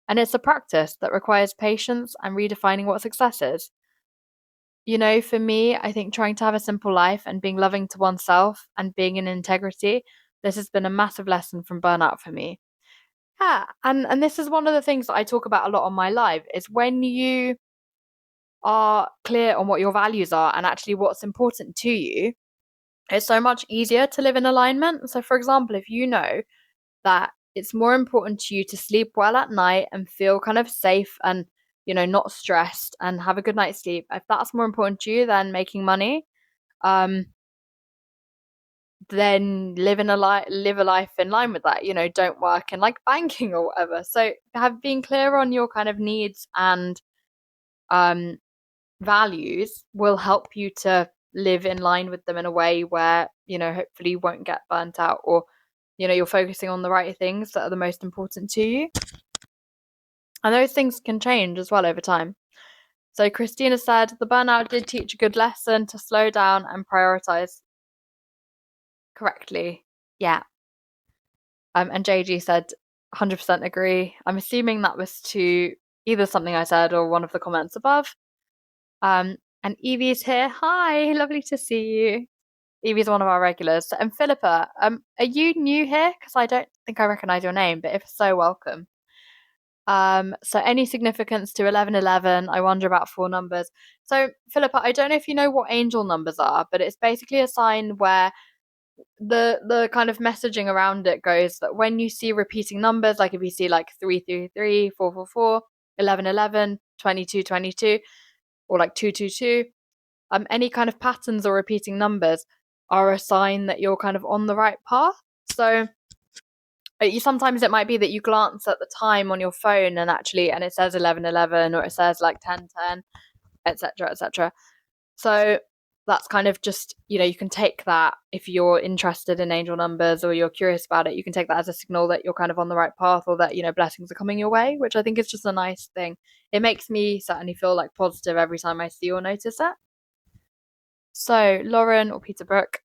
Speaker 1: And it's a practice that requires patience and redefining what success is. For me, I think trying to have a simple life and being loving to oneself and being in integrity, this has been a massive lesson from burnout for me. Yeah, and this is one of the things that I talk about a lot on my live is when you are clear on what your values are and actually what's important to you, it's so much easier to live in alignment. So, for example, if you know that it's more important to you to sleep well at night and feel kind of safe and, not stressed and have a good night's sleep, if that's more important to you than making money, um, then live a life in line with that. Don't work in like banking or whatever. So, have been clear on your kind of needs and um values will help you to live in line with them in a way where, hopefully you won't get burnt out, or, you're focusing on the right things that are the most important to you. And those things can change as well over time. So Christina said, the burnout did teach a good lesson to slow down and prioritize correctly. Yeah. And JG said, 100% agree. I'm assuming that was to either something I said or one of the comments above. And Evie's here. Hi, lovely to see you. Evie's one of our regulars. And Philippa, are you new here? Because I don't think I recognize your name, but if so, welcome. So any significance to 1111? I wonder about four numbers. So Philippa, I don't know if you know what angel numbers are, but it's basically a sign where the kind of messaging around it goes that when you see repeating numbers, like if you see like 333, 444, 1111, 2222, or like 222, any kind of patterns or repeating numbers are a sign that you're kind of on the right path. So sometimes it might be that you glance at the time on your phone and it says 11:11 or it says like 10:10, etc., etc. So that's kind of just, you can take that if you're interested in angel numbers or you're curious about it, you can take that as a signal that you're kind of on the right path, or that, blessings are coming your way, which I think is just a nice thing. It makes me certainly feel like positive every time I see or notice it. So Lauren or Peter Brook,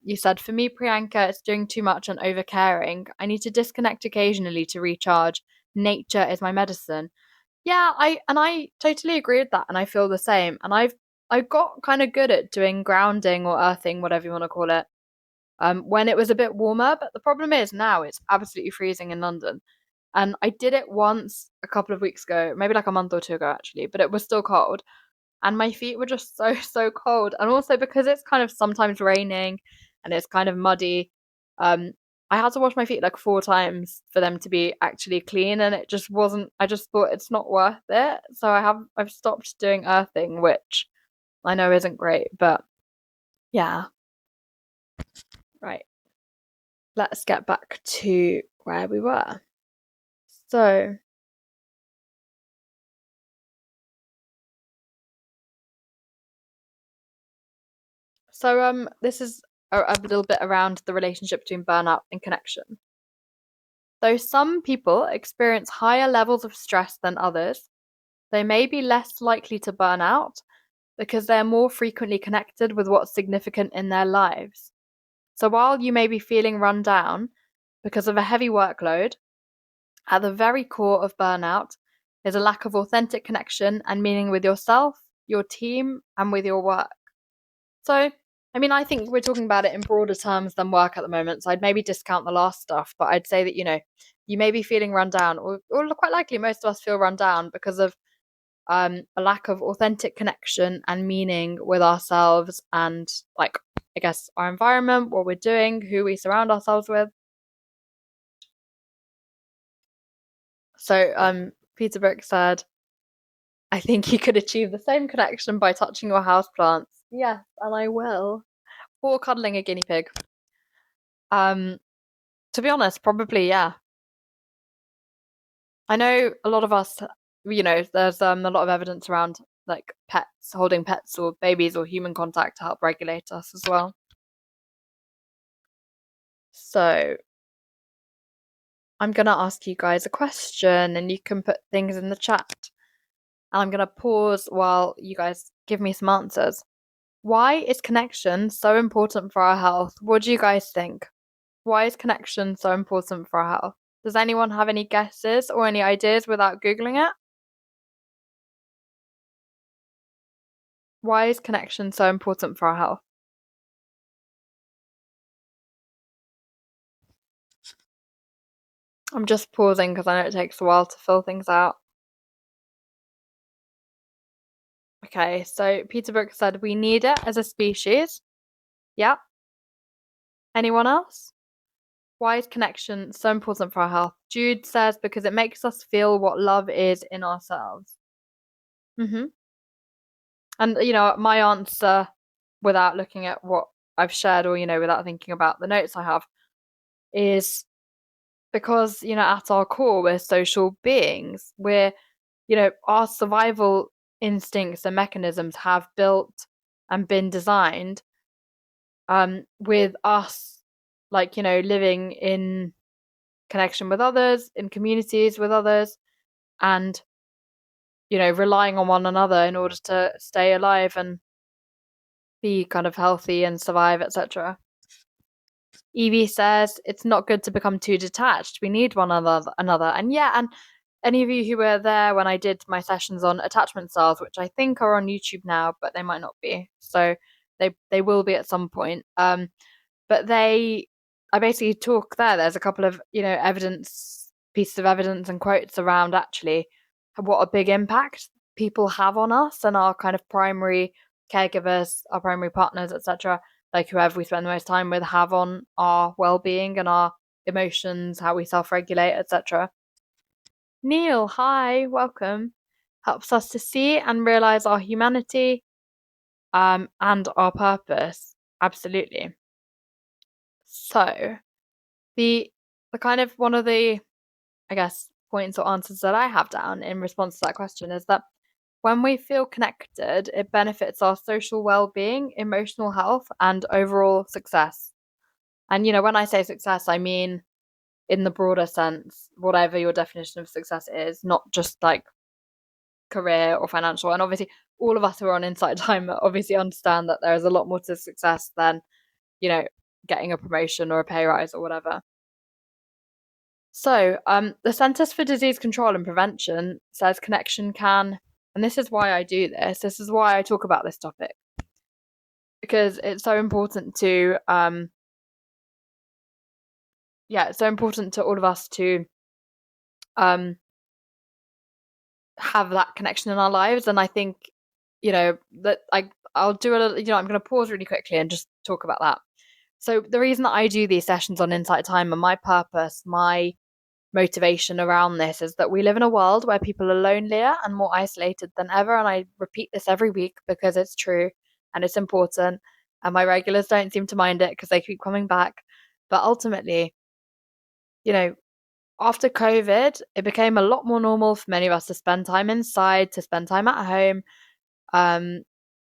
Speaker 1: you said, for me, Priyanka, it's doing too much and over caring. I need to disconnect occasionally to recharge. Nature is my medicine. Yeah, I totally agree with that, and I feel the same. And I got kind of good at doing grounding or earthing, whatever you want to call it, when it was a bit warmer. But the problem is now it's absolutely freezing in London. And I did it once a couple of weeks ago, maybe like a month or two ago actually, but it was still cold and my feet were just so cold. And also because it's kind of sometimes raining and it's kind of muddy, um I had to wash my feet like 4 times for them to be actually clean, and it just wasn't. I just thought it's not worth it, so I've stopped doing earthing, which I know isn't great, but yeah. Right, let's get back to where we were. So this is a little bit around the relationship between burnout and connection. Though some people experience higher levels of stress than others, they may be less likely to burn out because they're more frequently connected with what's significant in their lives. So while you may be feeling run down because of a heavy workload, at the very core of burnout is a lack of authentic connection and meaning with yourself, your team, and with your work. So, I mean, I think we're talking about it in broader terms than work at the moment. So I'd maybe discount the last stuff, but I'd say that, you may be feeling run down, or quite likely most of us feel run down because of a lack of authentic connection and meaning with ourselves and, like, I guess, our environment, what we're doing, who we surround ourselves with. So Peter Brook said, I think you could achieve the same connection by touching your houseplants. Yes, and I will. Or cuddling a guinea pig. To be honest, probably, yeah. I know a lot of us, there's a lot of evidence around like pets, holding pets or babies or human contact to help regulate us as well. So I'm going to ask you guys a question and you can put things in the chat. And I'm going to pause while you guys give me some answers. Why is connection so important for our health? What do you guys think? Why is connection so important for our health? Does anyone have any guesses or any ideas without Googling it? Why is connection so important for our health? I'm just pausing because I know it takes a while to fill things out. Okay, so Peter Brook said we need it as a species. Yeah. Anyone else? Why is connection so important for our health? Jude says because it makes us feel what love is in ourselves. Mm-hmm. And, my answer, without looking at what I've shared or, without thinking about the notes I have, is because, at our core, we're social beings. Our survival instincts and mechanisms have built and been designed with us, living in connection with others, in communities with others, and, relying on one another in order to stay alive and be kind of healthy and survive, etc. Evie says it's not good to become too detached. We need one another. And yeah, and any of you who were there when I did my sessions on attachment styles, which I think are on YouTube now, but they might not be. So they will be at some point. But I basically talk there. There's a couple of, pieces of evidence and quotes around actually what a big impact people have on us and our kind of primary caregivers, our primary partners, etc., like whoever we spend the most time with, have on our well-being and our emotions, how we self-regulate, etc. Neil, hi, welcome. Helps us to see and realize our humanity, and our purpose. Absolutely. So the kind of one of the, I guess, points or answers that I have down in response to that question is that when we feel connected, it benefits our social well-being, emotional health, and overall success. And when I say success, I mean in the broader sense, whatever your definition of success is, not just like career or financial. And obviously, all of us who are on Insight Time obviously understand that there is a lot more to success than, getting a promotion or a pay rise or whatever. So, the Centers for Disease Control and Prevention says connection can, and this is why I do this. This is why I talk about this topic, because it's so important to, it's so important to all of us to um, have that connection in our lives. And I think, that I'll do a little, I'm going to pause really quickly and just talk about that. So the reason that I do these sessions on Insight Time and my purpose, my motivation around this is that we live in a world where people are lonelier and more isolated than ever. And I repeat this every week because it's true and it's important. And my regulars don't seem to mind it because they keep coming back. But ultimately, after COVID, it became a lot more normal for many of us to spend time inside, to spend time at home,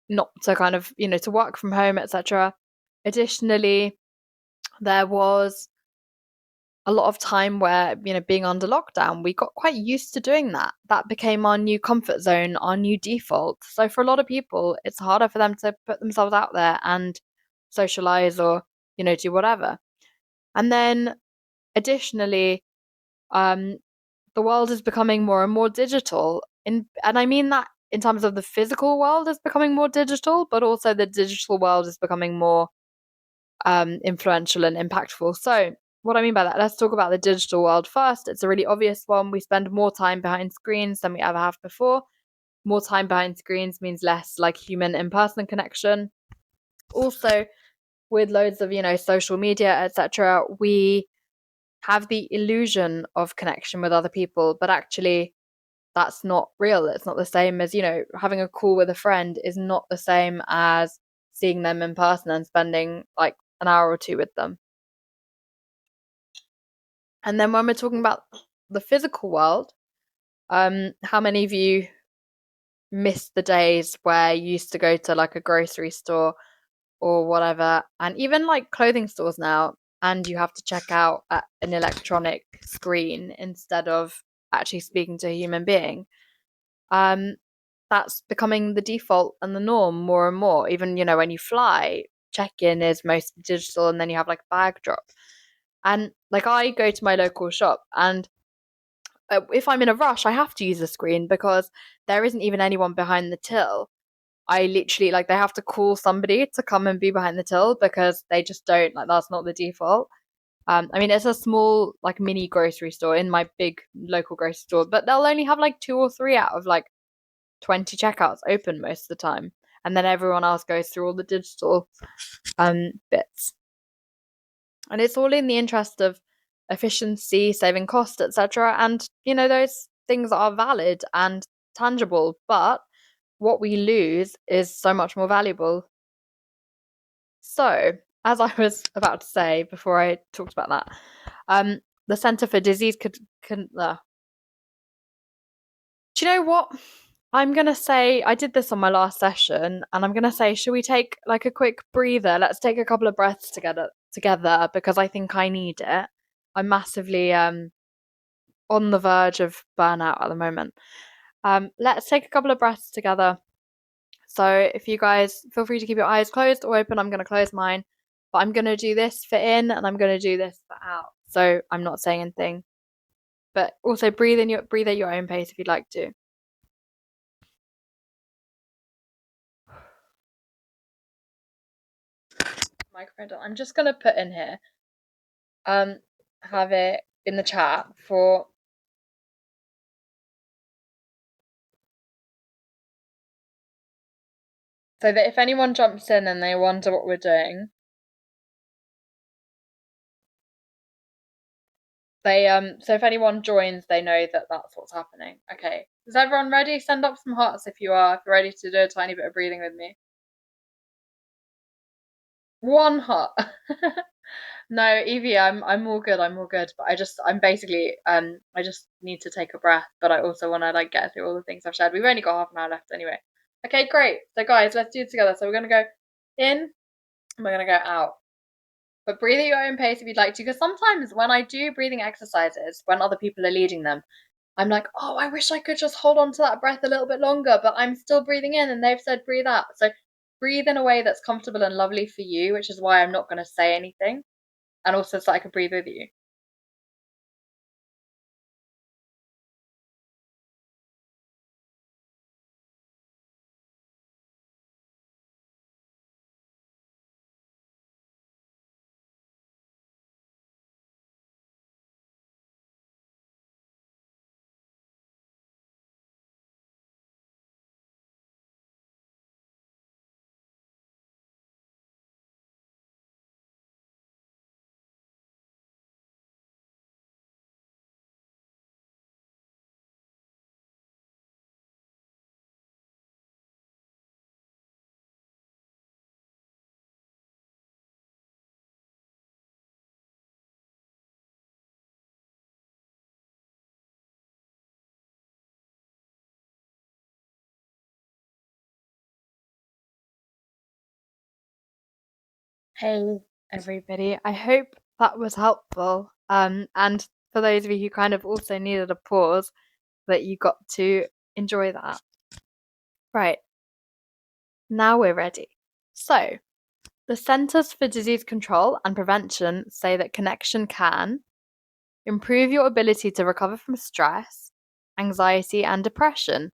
Speaker 1: not to kind of, to work from home, etc. Additionally, there was a lot of time where, being under lockdown, we got quite used to doing that. That became our new comfort zone, our new default. So for a lot of people, it's harder for them to put themselves out there and socialize or, do whatever. And then additionally, the world is becoming more and more digital. And I mean that in terms of the physical world is becoming more digital, but also the digital world is becoming more influential and impactful. So what I mean by that, let's talk about the digital world first. It's a really obvious one. We spend more time behind screens than we ever have before. More time behind screens means less like human in-person connection. Also, with loads of, social media, etc., we have the illusion of connection with other people, but actually that's not real. It's not the same as, having a call with a friend is not the same as seeing them in person and spending like an hour or two with them. And then when we're talking about the physical world, how many of you miss the days where you used to go to like a grocery store or whatever, and even like clothing stores now, and you have to check out at an electronic screen instead of actually speaking to a human being? That's becoming the default and the norm more and more. Even, when you fly, check-in is mostly digital, and then you have like bag drop. And like I go to my local shop, and if I'm in a rush, I have to use a screen because there isn't even anyone behind the till. I literally they have to call somebody to come and be behind the till because they just don't, that's not the default. I mean, it's a small, like, mini grocery store in my big local grocery store, but they'll only have like 2 or 3 out of like 20 checkouts open most of the time. And then everyone else goes through all the digital bits. And it's all in the interest of efficiency, saving cost, etc. And, those things are valid and tangible, but what we lose is so much more valuable. So, as I was about to say before I talked about that, the Centre for Disease Do you know what? I'm going to say, I did this on my last session, and I'm going to say, should we take like a quick breather? Let's take a couple of breaths together because I think I need it. I'm massively on the verge of burnout at the moment. Let's take a couple of breaths together. So if you guys feel free to keep your eyes closed or open, I'm going to close mine. But I'm going to do this for in and I'm going to do this for out. So I'm not saying anything. But also breathe at your own pace if you'd like to. Microphone. I'm just going to put in here. Have it in the chat for so that if anyone jumps in and they wonder what we're doing, they so if anyone joins, they know that that's what's happening. Okay, is everyone ready? Send up some hearts if you're ready to do a tiny bit of breathing with me. One heart. No, Evie, I'm all good. I'm all good. But I'm basically I just need to take a breath, but I also want to like get through all the things I've shared. We've only got half an hour left anyway. Okay, great. So guys, let's do it together. So we're gonna go in and we're gonna go out. But breathe at your own pace if you'd like to, because sometimes when I do breathing exercises, when other people are leading them, I'm like, oh, I wish I could just hold on to that breath a little bit longer, but I'm still breathing in and they've said breathe out. So breathe in a way that's comfortable and lovely for you, which is why I'm not going to say anything. And also so I can breathe with you. Hey, everybody. I hope that was helpful. And for those of you who kind of also needed a pause, that you got to enjoy that. Right. Now we're ready. So, the Centers for Disease Control and Prevention say that connection can improve your ability to recover from stress, anxiety, and depression,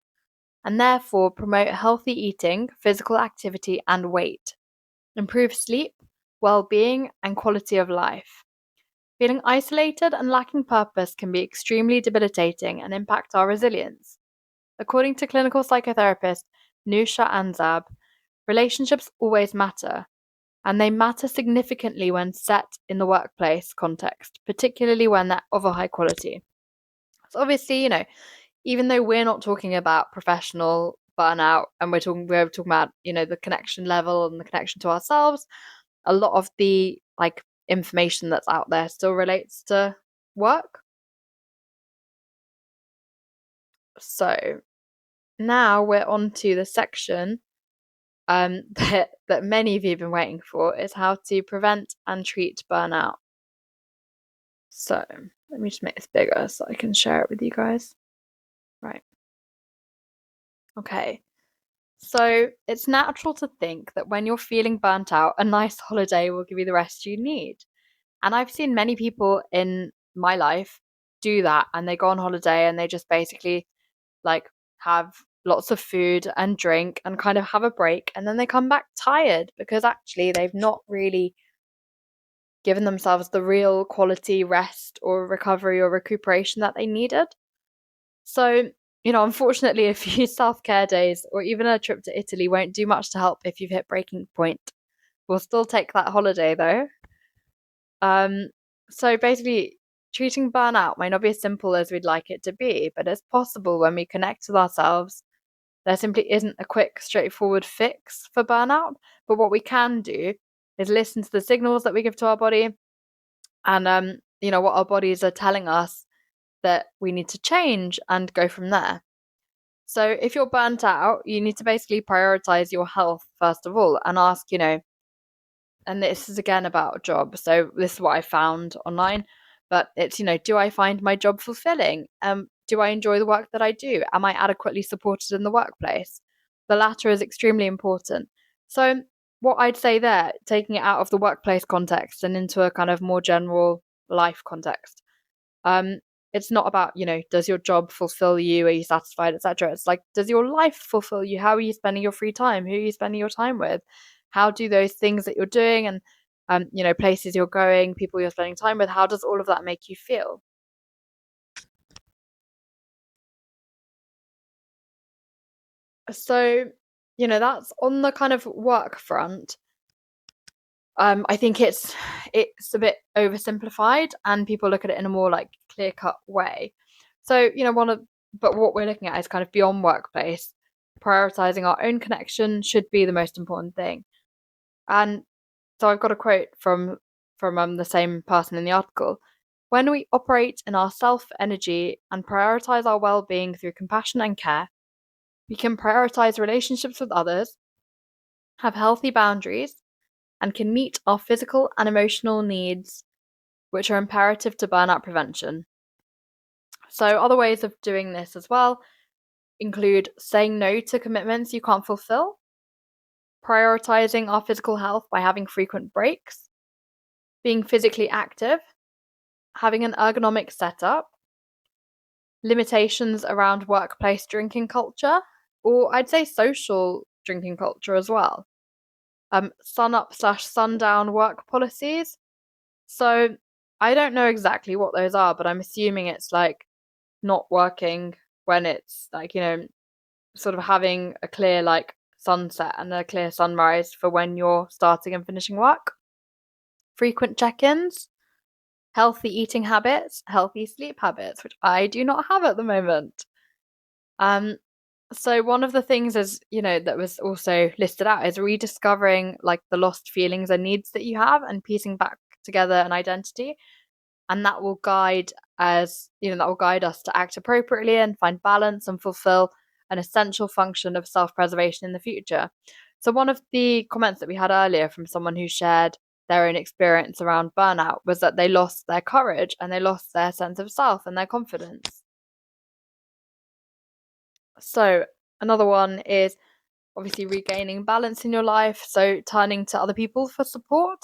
Speaker 1: and therefore promote healthy eating, physical activity, and weight, improve sleep, well being, and quality of life. Feeling isolated and lacking purpose can be extremely debilitating and impact our resilience. According to clinical psychotherapist Nusha Anzab, relationships always matter, and they matter significantly when set in the workplace context, particularly when they're of a high quality. So obviously, even though we're not talking about professional burnout and we're talking about, the connection level and the connection to ourselves, a lot of the like information that's out there still relates to work. So now we're on to the section that many of you have been waiting for, is how to prevent and treat burnout. So let me just make this bigger so I can share it with you guys. Right. Okay. So it's natural to think that when you're feeling burnt out, a nice holiday will give you the rest you need. And I've seen many people in my life do that, and they go on holiday and they just basically like have lots of food and drink and kind of have a break, and then they come back tired because actually they've not really given themselves the real quality rest or recovery or recuperation that they needed. So, unfortunately, a few self-care days or even a trip to Italy won't do much to help if you've hit breaking point. We'll still take that holiday though. So basically, treating burnout might not be as simple as we'd like it to be, but it's possible when we connect with ourselves. There simply isn't a quick, straightforward fix for burnout, but what we can do is listen to the signals that we give to our body and what our bodies are telling us that we need to change and go from there. So if you're burnt out, you need to basically prioritize your health first of all and ask, and this is again about a job. So this is what I found online, but it's, do I find my job fulfilling? Do I enjoy the work that I do? Am I adequately supported in the workplace? The latter is extremely important. So what I'd say there, taking it out of the workplace context and into a kind of more general life context, um, it's not about, does your job fulfill you? Are you satisfied, etc. It's like, does your life fulfill you? How are you spending your free time? Who are you spending your time with? How do those things that you're doing and places you're going, people you're spending time with, how does all of that make you feel? So, that's on the kind of work front. I think it's a bit oversimplified and people look at it in a more like clear cut way. So, but what we're looking at is kind of beyond workplace. Prioritizing our own connection should be the most important thing. And so I've got a quote from the same person in the article. When we operate in our self energy and prioritize our well being through compassion and care, we can prioritize relationships with others, have healthy boundaries, and can meet our physical and emotional needs, which are imperative to burnout prevention. So, other ways of doing this as well include saying no to commitments you can't fulfill, prioritizing our physical health by having frequent breaks, being physically active, having an ergonomic setup, limitations around workplace drinking culture, or I'd say social drinking culture as well. Sun up slash sundown work policies. So I don't know exactly what those are, but I'm assuming it's like not working when it's like, sort of having a clear like sunset and a clear sunrise for when you're starting and finishing work. Frequent check ins, healthy eating habits, healthy sleep habits, which I do not have at the moment. Um, so one of the things is, that was also listed out is rediscovering like the lost feelings and needs that you have and piecing back together an identity. And that will guide that will guide us to act appropriately and find balance and fulfill an essential function of self-preservation in the future. So one of the comments that we had earlier from someone who shared their own experience around burnout was that they lost their courage and they lost their sense of self and their confidence. So another one is obviously regaining balance in your life, so turning to other people for support,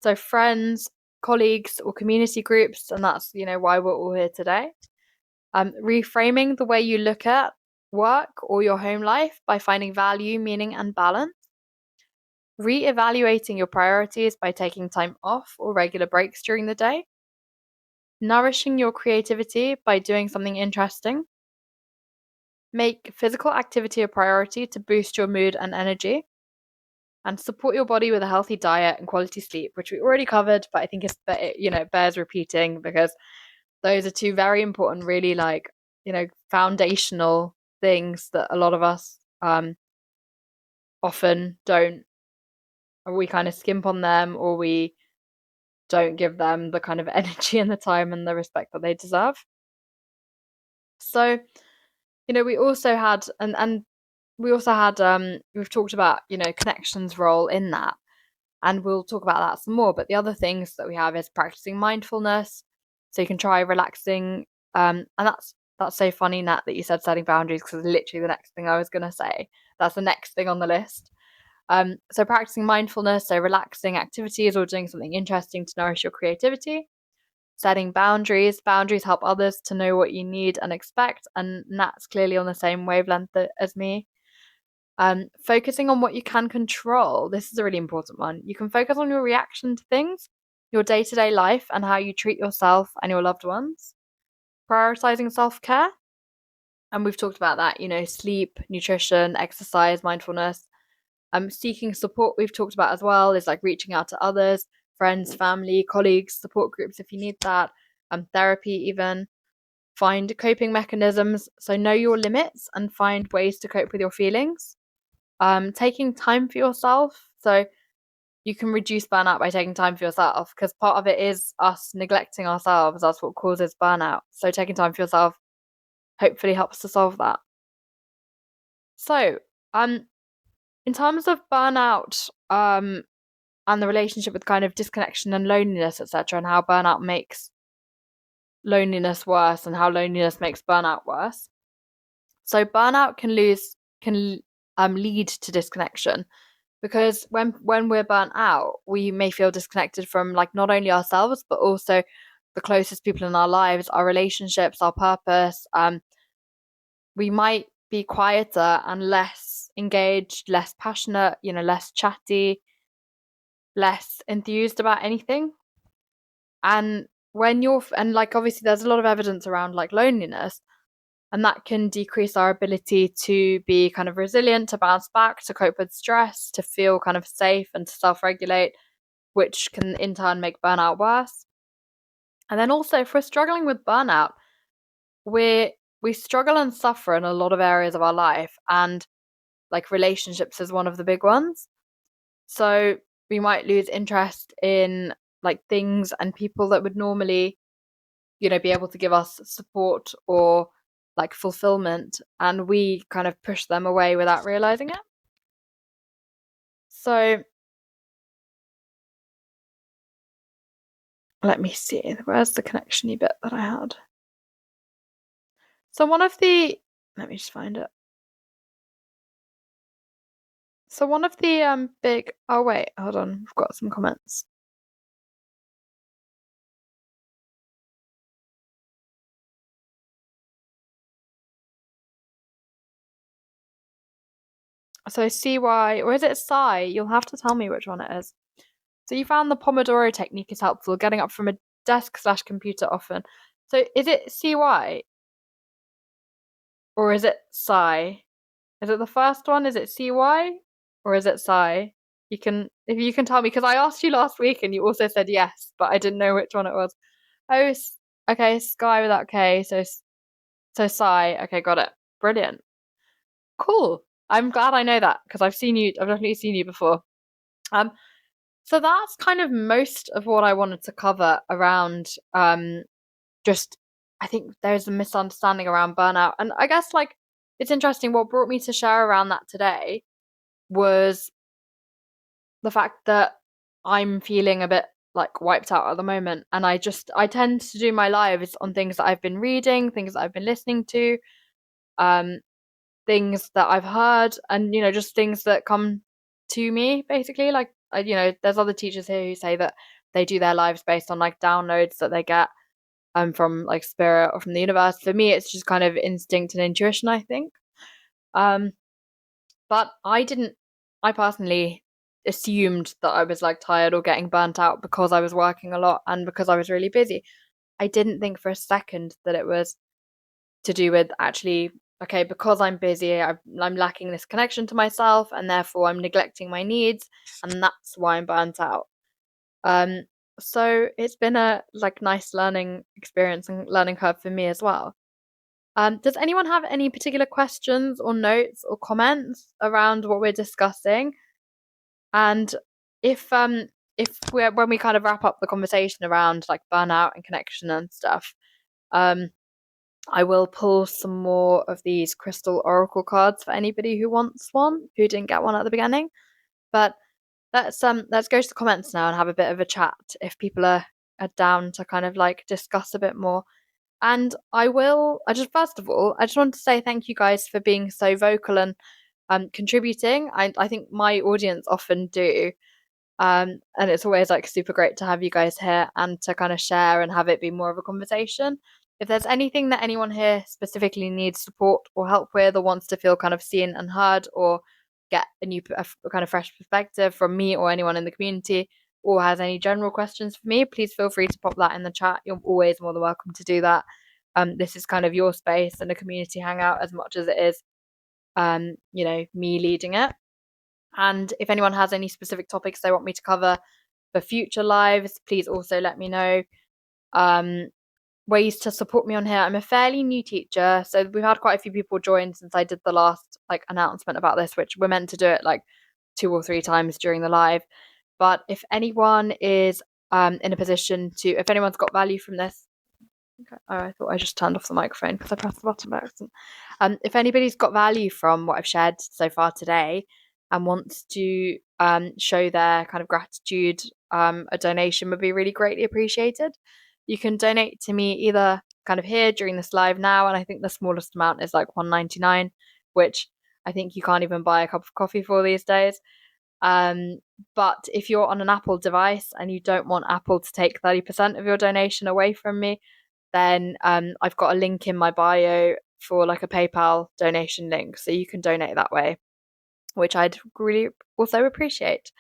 Speaker 1: so friends, colleagues, or community groups, and that's why we're all here today. Reframing the way you look at work or your home life by finding value, meaning, and balance. Re-evaluating your priorities by taking time off or regular breaks during the day. Nourishing your creativity by doing something interesting. Make physical activity a priority to boost your mood and energy. And support your body with a healthy diet and quality sleep, which we already covered, but I think it bears repeating because those are two very important, really like, foundational things that a lot of us often don't, or we kind of skimp on them, or we don't give them the kind of energy and the time and the respect that they deserve. So, we also had and we also had we've talked about, connections role in that. And we'll talk about that some more. But the other things that we have is practicing mindfulness. So you can try relaxing. And that's so funny, Nat, that you said setting boundaries because literally the next thing I was going to say. That's the next thing on the list. So practicing mindfulness, so relaxing activities or doing something interesting to nourish your creativity. Setting boundaries. Boundaries help others to know what you need and expect. And Nat's clearly on the same wavelength as me. Focusing on what you can control. This is a really important one. You can focus on your reaction to things your day-to-day life and how you treat yourself and your loved ones, prioritizing self-care. And we've talked about that, sleep, nutrition, exercise, mindfulness. Seeking support, we've talked about as well, is like reaching out to others, friends, family, colleagues, support groups if you need that, therapy even. Find coping mechanisms. So know your limits and find ways to cope with your feelings. Taking time for yourself. So you can reduce burnout by taking time for yourself, because part of it is us neglecting ourselves. That's what causes burnout. So taking time for yourself hopefully helps to solve that. So, in terms of burnout, and the relationship with kind of disconnection and loneliness, etc., and how burnout makes loneliness worse and how loneliness makes burnout worse. So burnout can lead to disconnection, because when we're burnt out, we may feel disconnected from like not only ourselves but also the closest people in our lives, our relationships, our purpose. We might be quieter and less engaged, less passionate, less chatty, less enthused about anything. And like obviously there's a lot of evidence around like loneliness, and that can decrease our ability to be kind of resilient, to bounce back, to cope with stress, to feel kind of safe and to self-regulate, which can in turn make burnout worse. And then also, if we're struggling with burnout, we struggle and suffer in a lot of areas of our life, and like relationships is one of the big ones. So we might lose interest in like things and people that would normally, be able to give us support or like fulfillment, and we kind of push them away without realizing it. So let me see, where's the connection-y bit that I had? So let me just find it. So one of the big, oh wait, hold on, we've got some comments. So CY, or is it Psy? You'll have to tell me which one it is. So you found the Pomodoro technique is helpful, getting up from a desk/computer often. So is it CY or is it Psy? Is it the first one? Is it CY or is it Psy? If you can tell me, because I asked you last week and you also said yes, but I didn't know which one it was. Oh, okay, Sky without K. So Psy. Okay, got it. Brilliant. Cool. I'm glad I know that because I've definitely seen you before. So that's kind of most of what I wanted to cover around just I think there's a misunderstanding around burnout. And I guess like it's interesting, what brought me to share around that today was the fact that I'm feeling a bit like wiped out at the moment, and I tend to do my lives on things that I've been reading, things that I've been listening to, um things that I've heard, and just things that come to me basically. Like there's other teachers here who say that they do their lives based on like downloads that they get from like spirit or from the universe. For me, it's just kind of instinct and intuition, I think. But I personally assumed that I was like tired or getting burnt out because I was working a lot and because I was really busy. I didn't think for a second that it was to do with actually, okay, because I'm busy, I'm lacking this connection to myself, and therefore I'm neglecting my needs, and that's why I'm burnt out. So it's been a like nice learning experience and learning curve for me as well. Does anyone have any particular questions or notes or comments around what we're discussing? And if we're when we kind of wrap up the conversation around like burnout and connection and stuff, I will pull some more of these crystal oracle cards for anybody who wants one, who didn't get one at the beginning. But let's go to the comments now and have a bit of a chat if people are down to kind of like discuss a bit more. And I just first of all, I just want to say thank you guys for being so vocal and contributing. I think my audience often do. And it's always like super great to have you guys here and to kind of share and have it be more of a conversation. If there's anything that anyone here specifically needs support or help with, or wants to feel kind of seen and heard, or get a kind of fresh perspective from me or anyone in the community, or has any general questions for me, please feel free to pop that in the chat. You're always more than welcome to do that. This is kind of your space and a community hangout as much as it is, me leading it. And if anyone has any specific topics they want me to cover for future lives, please also let me know. Ways to support me on here. I'm a fairly new teacher, so we've had quite a few people join since I did the last announcement about this, which we're meant to do it 2 or 3 times during the live. But if anyone is in a position to, if anyone's got value from this, okay. Oh, I thought I just turned off the microphone because I pressed the button by accident. If anybody's got value from what I've shared so far today and wants to show their kind of gratitude, a donation would be really greatly appreciated. You can donate to me either kind of here during this live now, and I think the smallest amount is $1.99, which I think you can't even buy a cup of coffee for these days. But if you're on an Apple device and you don't want Apple to take 30% of your donation away from me, then I've got a link in my bio for a PayPal donation link, so you can donate that way, which I'd really also appreciate.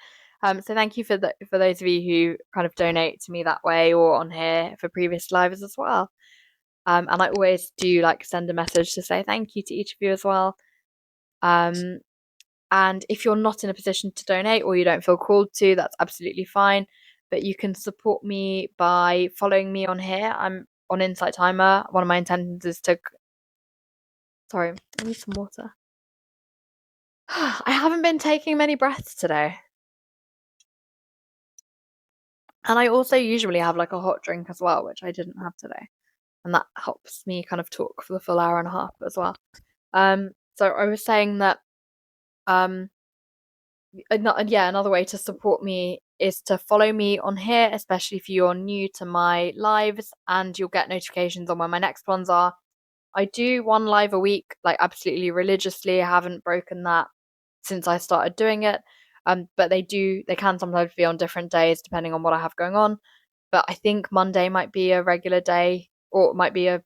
Speaker 1: So thank you for those of you who kind of donate to me that way or on here for previous lives as well. And I always do send a message to say thank you to each of you as well. And if you're not in a position to donate or you don't feel called to, that's absolutely fine. But you can support me by following me on here. I'm on Insight Timer. One of my intentions is to... Sorry, I need some water. I haven't been taking many breaths today. And I also usually have a hot drink as well, which I didn't have today. And that helps me kind of talk for the full hour and a half as well. So I was saying that another way to support me is to follow me on here, especially if you're new to my lives, and you'll get notifications on when my next ones are. I do 1 live a week, absolutely religiously. I haven't broken that since I started doing it. But they can sometimes be on different days depending on what I have going on. But I think Monday might be a regular day, or it might be a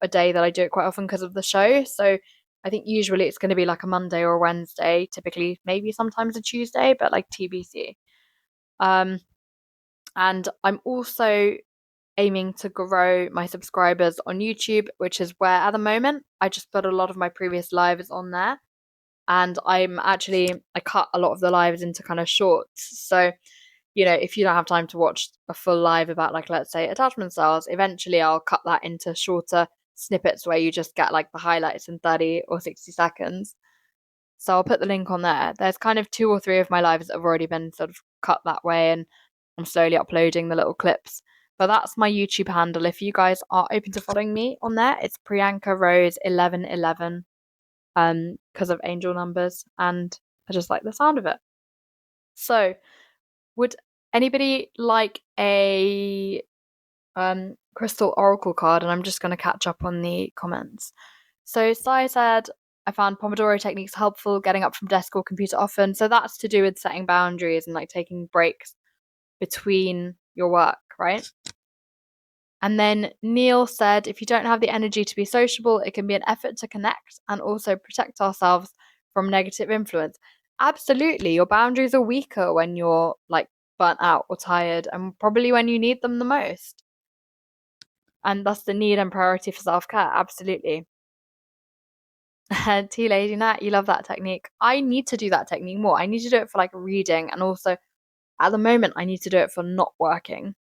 Speaker 1: day that I do it quite often because of the show. So I think usually it's going to be a Monday or a Wednesday, typically maybe sometimes a Tuesday, but TBC. And I'm also aiming to grow my subscribers on YouTube, which is where at the moment I just put a lot of my previous lives on there. And I cut a lot of the lives into kind of shorts. So, if you don't have time to watch a full live about let's say attachment styles, eventually I'll cut that into shorter snippets where you just get the highlights in 30 or 60 seconds. So I'll put the link on there. There's kind of 2 or 3 of my lives that have already been sort of cut that way, and I'm slowly uploading the little clips. But that's my YouTube handle. If you guys are open to following me on there, it's Priyanka Rose 1111. Because of angel numbers, and I just like the sound of it. So, would anybody like a crystal oracle card? And I'm just going to catch up on the comments. So Sai said, I found Pomodoro techniques helpful, getting up from desk or computer often. So that's to do with setting boundaries and taking breaks between your work, right? And then Neil said, if you don't have the energy to be sociable, it can be an effort to connect and also protect ourselves from negative influence. Absolutely. Your boundaries are weaker when you're burnt out or tired, and probably when you need them the most. And that's the need and priority for self-care. Absolutely. Tea Lady Nat, you love that technique. I need to do that technique more. I need to do it for reading, and also at the moment I need to do it for not working.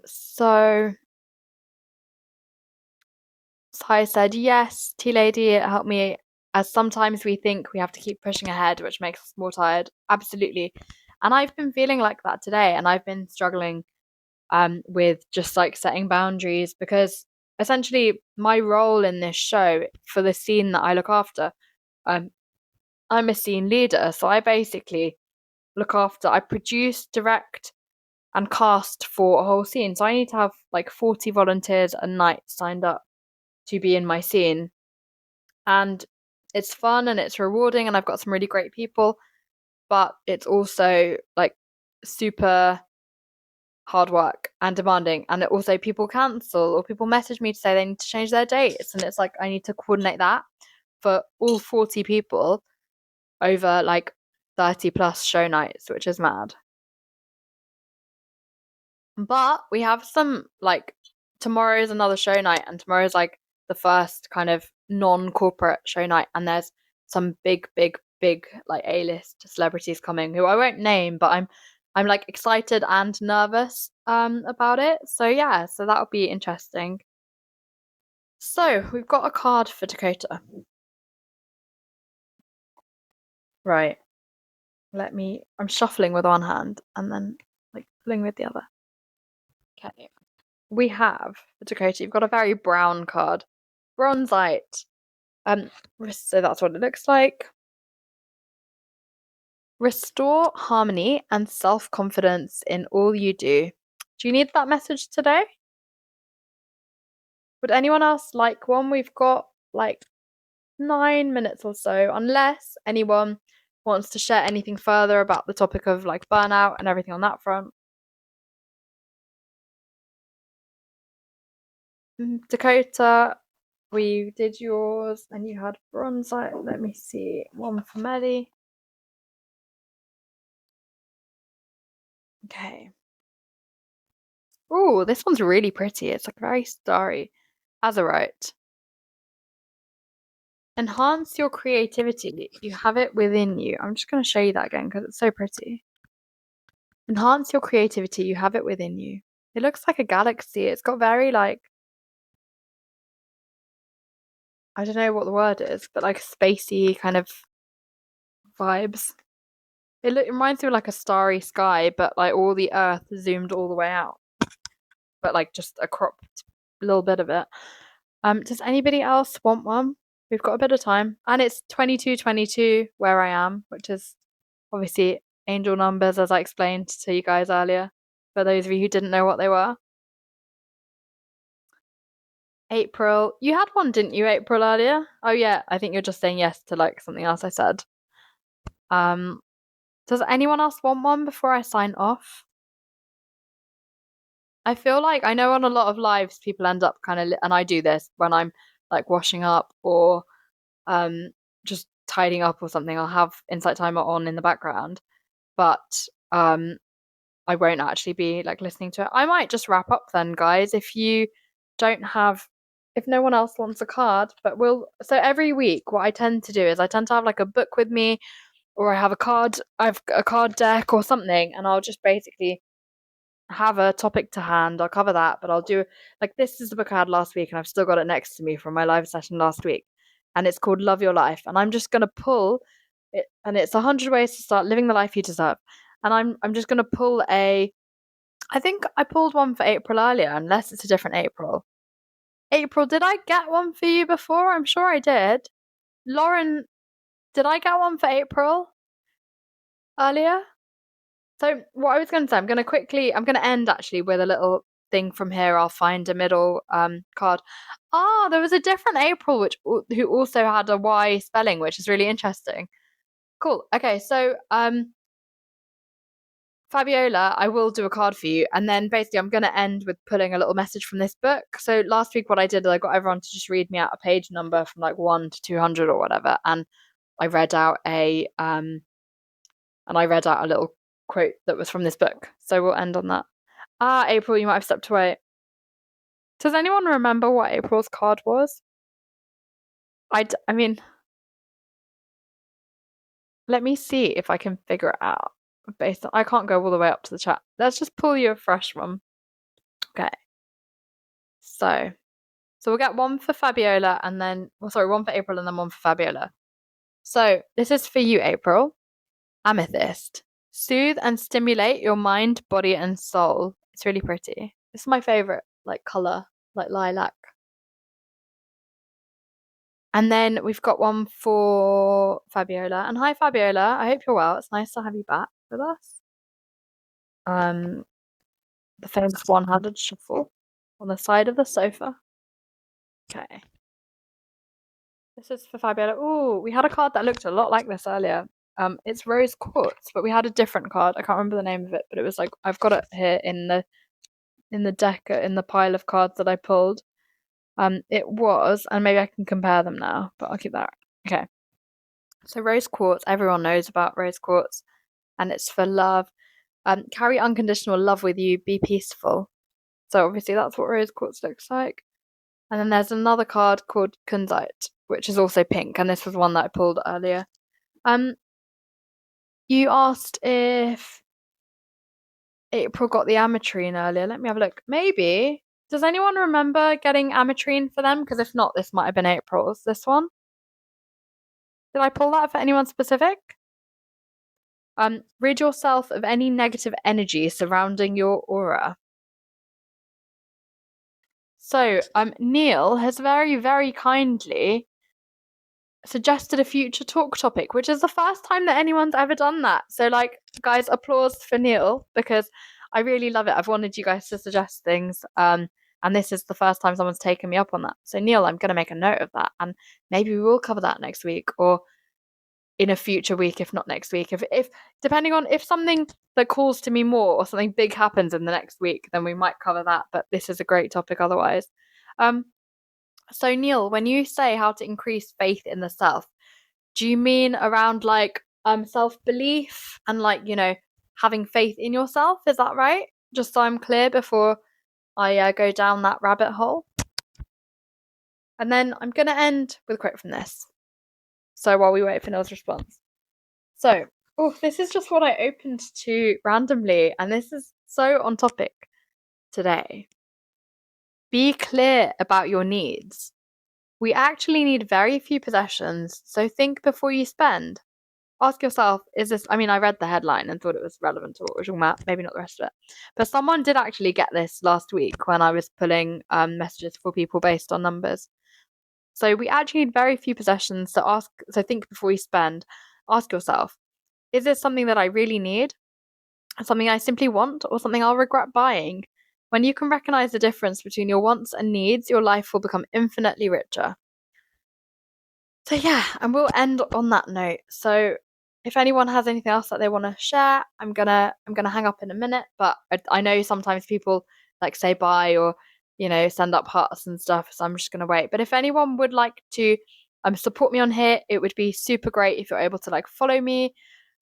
Speaker 1: So I said, yes, Tea Lady, it helped me, as sometimes we think we have to keep pushing ahead, which makes us more tired. Absolutely. And I've been feeling like that today, and I've been struggling with just setting boundaries, because essentially my role in this show for the scene that I look after, I'm a scene leader. So I basically I produce, direct, and cast for a whole scene. So I need to have 40 volunteers a night signed up to be in my scene, and it's fun and it's rewarding, and I've got some really great people, but it's also super hard work and demanding. And it also, people cancel or people message me to say they need to change their dates, and it's I need to coordinate that for all 40 people over 30 plus show nights, which is mad. But we have some, like, tomorrow's another show night, and tomorrow's like the first kind of non-corporate show night, and there's some big, big, big like A-list celebrities coming who I won't name, but I'm like excited and nervous about it. So yeah, so that'll be interesting. So we've got a card for Dakota. Right. I'm shuffling with one hand and then like pulling with the other. Okay. We have for Dakota, you've got a very brown card. Bronzite. So that's what it looks like. Restore harmony and self-confidence in all you do. Do you need that message today? Would anyone else like one? We've got like 9 minutes or so, unless anyone wants to share anything further about the topic of like burnout and everything on that front. Dakota, we did yours and you had bronzite. Let me see. One for Melly. Okay. Ooh, this one's really pretty. It's like very starry. Azurite. Enhance your creativity. You have it within you. I'm just going to show you that again because it's so pretty. Enhance your creativity. You have it within you. It looks like a galaxy. It's got very like, I don't know what the word is, but like spacey kind of vibes. It reminds me of like a starry sky, but like all the earth zoomed all the way out. But like just a cropped little bit of it. Does anybody else want one? We've got a bit of time. And it's 22:22 where I am, which is obviously angel numbers as I explained to you guys earlier. For those of you who didn't know what they were. April. You had one, didn't you, April, earlier? Oh yeah, I think you're just saying yes to like something else I said. Does anyone else want one before I sign off? I feel like I know on a lot of lives people end up kind of, and I do this when I'm like washing up or just tidying up or something. I'll have Insight Timer on in the background, but I won't actually be like listening to it. I might just wrap up then, guys. If you don't have, if no one else wants a card, but so every week, what I tend to do is I tend to have like a book with me, or I've a card deck or something, and I'll just basically have a topic to hand. I'll cover that, but I'll do like this is the book I had last week, and I've still got it next to me from my live session last week, and it's called Love Your Life, and I'm just gonna pull it, and it's 100 ways to start living the life you deserve, and I'm just gonna pull a. I think I pulled one for April earlier, unless it's a different April. April, did I get one for you before? I'm sure I did. Lauren, did I get one for April earlier? So what I was going to say, I'm going to end actually with a little thing from here. I'll find a middle card. Ah, there was a different April who also had a Y spelling, which is really interesting. Cool. Okay, so Fabiola, I will do a card for you, and then basically I'm going to end with pulling a little message from this book. So last week what I did is I got everyone to just read me out a page number from like 1 to 200 or whatever, and I read out a little quote that was from this book. So we'll end on that. Ah, April, you might have stepped away. Does anyone remember what April's card was? I mean, let me see if I can figure it out. I can't go all the way up to the chat. Let's just pull you a fresh one. Okay. So we'll get one for Fabiola and then, one for April and then one for Fabiola. So this is for you, April. Amethyst. Soothe and stimulate your mind, body, and soul. It's really pretty. This is my favorite, like color, like lilac. And then we've got one for Fabiola. And hi, Fabiola. I hope you're well. It's nice to have you back with us. The famous one-handed shuffle on the side of the sofa. Okay. This is for Fabiola. Oh, we had a card that looked a lot like this earlier. It's Rose Quartz, but we had a different card. I can't remember the name of it, but it was like I've got it here in the deck in the pile of cards that I pulled. It was, and maybe I can compare them now, but I'll keep that. Okay. So Rose Quartz, everyone knows about Rose Quartz, and it's for love. Carry unconditional love with you, be peaceful. So obviously that's what rose quartz looks like. And then there's another card called Kunzite, which is also pink, and this was one that I pulled earlier. You asked if April got the ametrine earlier. Let me have a look. Maybe. Does anyone remember getting ametrine for them? Because if not, this might have been April's. This one? Did I pull that for anyone specific? Rid yourself of any negative energy surrounding your aura. So, Neil has very, very kindly suggested a future talk topic, which is the first time that anyone's ever done that. So, like, guys, applause for Neil because I really love it. I've wanted you guys to suggest things, and this is the first time someone's taken me up on that. So, Neil, I'm going to make a note of that, and maybe we will cover that next week or in a future week, if not next week. If depending on if something that calls to me more or something big happens in the next week, then we might cover that. But this is a great topic otherwise. So Neil, when you say how to increase faith in the self, do you mean around like self-belief and like, having faith in yourself? Is that right? Just so I'm clear before I go down that rabbit hole. And then I'm going to end with a quote from this. So while we wait for Neil's response. So, this is just what I opened to randomly, and this is so on topic today. Be clear about your needs. We actually need very few possessions, so think before you spend. Ask yourself, is this, I read the headline and thought it was relevant to what we're talking about, maybe not the rest of it. But someone did actually get this last week when I was pulling messages for people based on numbers. So we actually need very few possessions, so think before you spend. Ask yourself, is this something that I really need? Something I simply want, or something I'll regret buying? When you can recognize the difference between your wants and needs, your life will become infinitely richer. So yeah, and we'll end on that note. So if anyone has anything else that they want to share, I'm gonna hang up in a minute. But I know sometimes people like say bye or send up hearts and stuff, so I'm just gonna wait. But if anyone would like to support me on here, it would be super great if you're able to like follow me,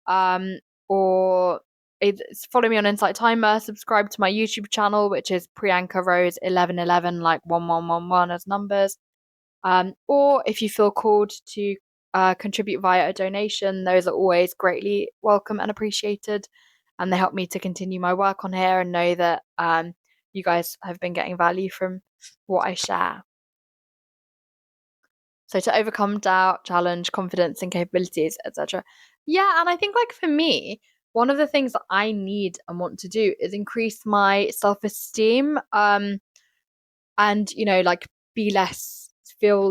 Speaker 1: or follow me on Insight Timer, subscribe to my YouTube channel, which is Priyanka Rose 1111, like 1111 as numbers. Or if you feel called to contribute via a donation, those are always greatly welcome and appreciated, and they help me to continue my work on here and know that you guys have been getting value from what I share. So to overcome doubt, challenge, confidence, and capabilities, etc. Yeah, and I think like for me, one of the things that I need and want to do is increase my self-esteem, and like be less, feel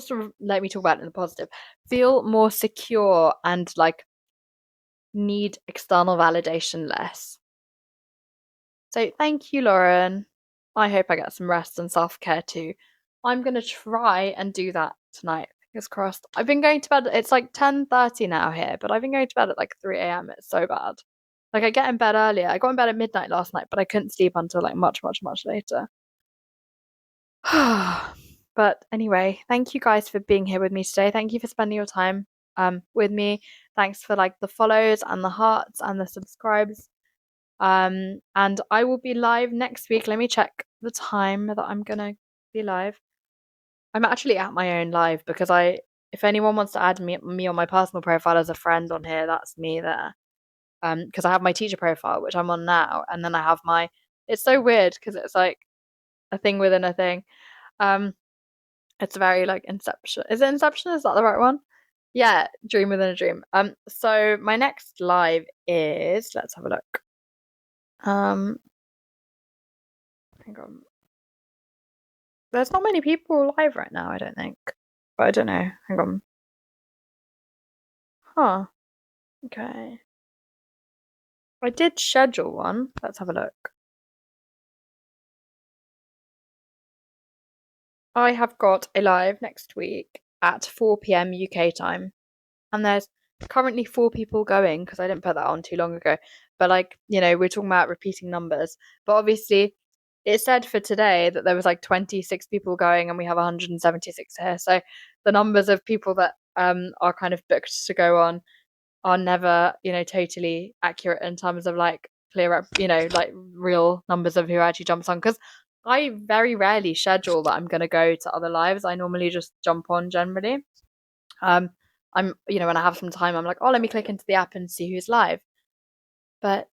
Speaker 1: sort of, let me talk about it in the positive, feel more secure and like need external validation less. So thank you, Lauren. I hope I get some rest and self-care too. I'm going to try and do that tonight. Fingers crossed. I've been going to bed. It's like 10:30 now here, but I've been going to bed at like 3 a.m. It's so bad. Like I get in bed earlier. I got in bed at midnight last night, but I couldn't sleep until like much, much, much later. But anyway, thank you guys for being here with me today. Thank you for spending your time with me. Thanks for like the follows and the hearts and the subscribes. And I will be live next week. Let me check the time that I'm gonna be live. I'm actually at my own live because if anyone wants to add me on my personal profile as a friend on here, that's me there. Because I have my teacher profile, which I'm on now, and then I have it's so weird because it's like a thing within a thing. It's very like Inception. Is it Inception? Is that the right one? Yeah, dream within a dream. So my next live is, let's have a look. Hang on. There's not many people live right now, I don't think. But I don't know. Hang on. Huh. Okay. I did schedule one. Let's have a look. I have got a live next week at 4 p.m. UK time. And there's currently 4 people going because I didn't put that on too long ago. But like, we're talking about repeating numbers. But obviously, it said for today that there was like 26 people going and we have 176 here. So the numbers of people that are kind of booked to go on are never, totally accurate in terms of like clear, like real numbers of who actually jumps on. Because I very rarely schedule that I'm going to go to other lives. I normally just jump on generally. Um, when I have some time, I'm like, oh, let me click into the app and see who's live. But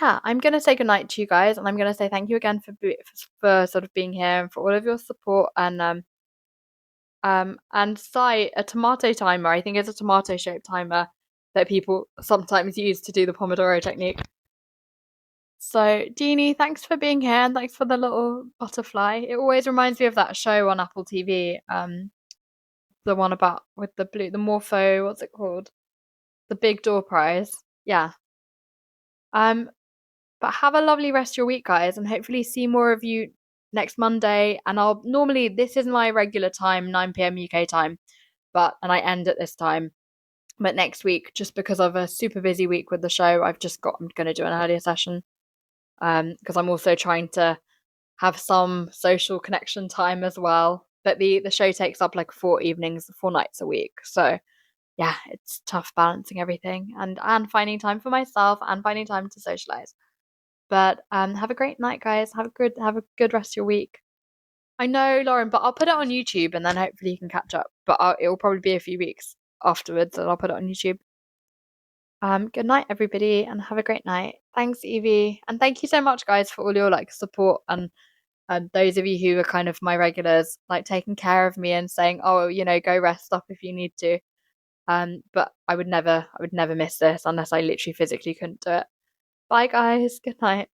Speaker 1: yeah, I'm going to say goodnight to you guys, and I'm going to say thank you again for sort of being here and for all of your support. And Sai, a tomato timer, I think it's a tomato shaped timer that people sometimes use to do the Pomodoro technique. So, Jeannie, thanks for being here and thanks for the little butterfly. It always reminds me of that show on Apple TV, the one about with the Morpho, what's it called? The Big Door Prize. Yeah. Um, but have a lovely rest of your week, guys, and hopefully see more of you next Monday. And this is my regular time, 9 p.m. UK time, and I end at this time. But next week, just because of a super busy week with the show, I'm going to do an earlier session. Because I'm also trying to have some social connection time as well. But the show takes up like 4 nights a week. So yeah, it's tough balancing everything and finding time for myself and finding time to socialize. But have a great night, guys. Have a good rest of your week. I know, Lauren, but I'll put it on YouTube and then hopefully you can catch up. But it will probably be a few weeks afterwards and I'll put it on YouTube. Good night, everybody, and have a great night. Thanks, Evie, and thank you so much, guys, for all your like support and those of you who are kind of my regulars, like taking care of me and saying, "Oh, go rest up if you need to." But I would never miss this unless I literally physically couldn't do it. Bye, guys. Good night.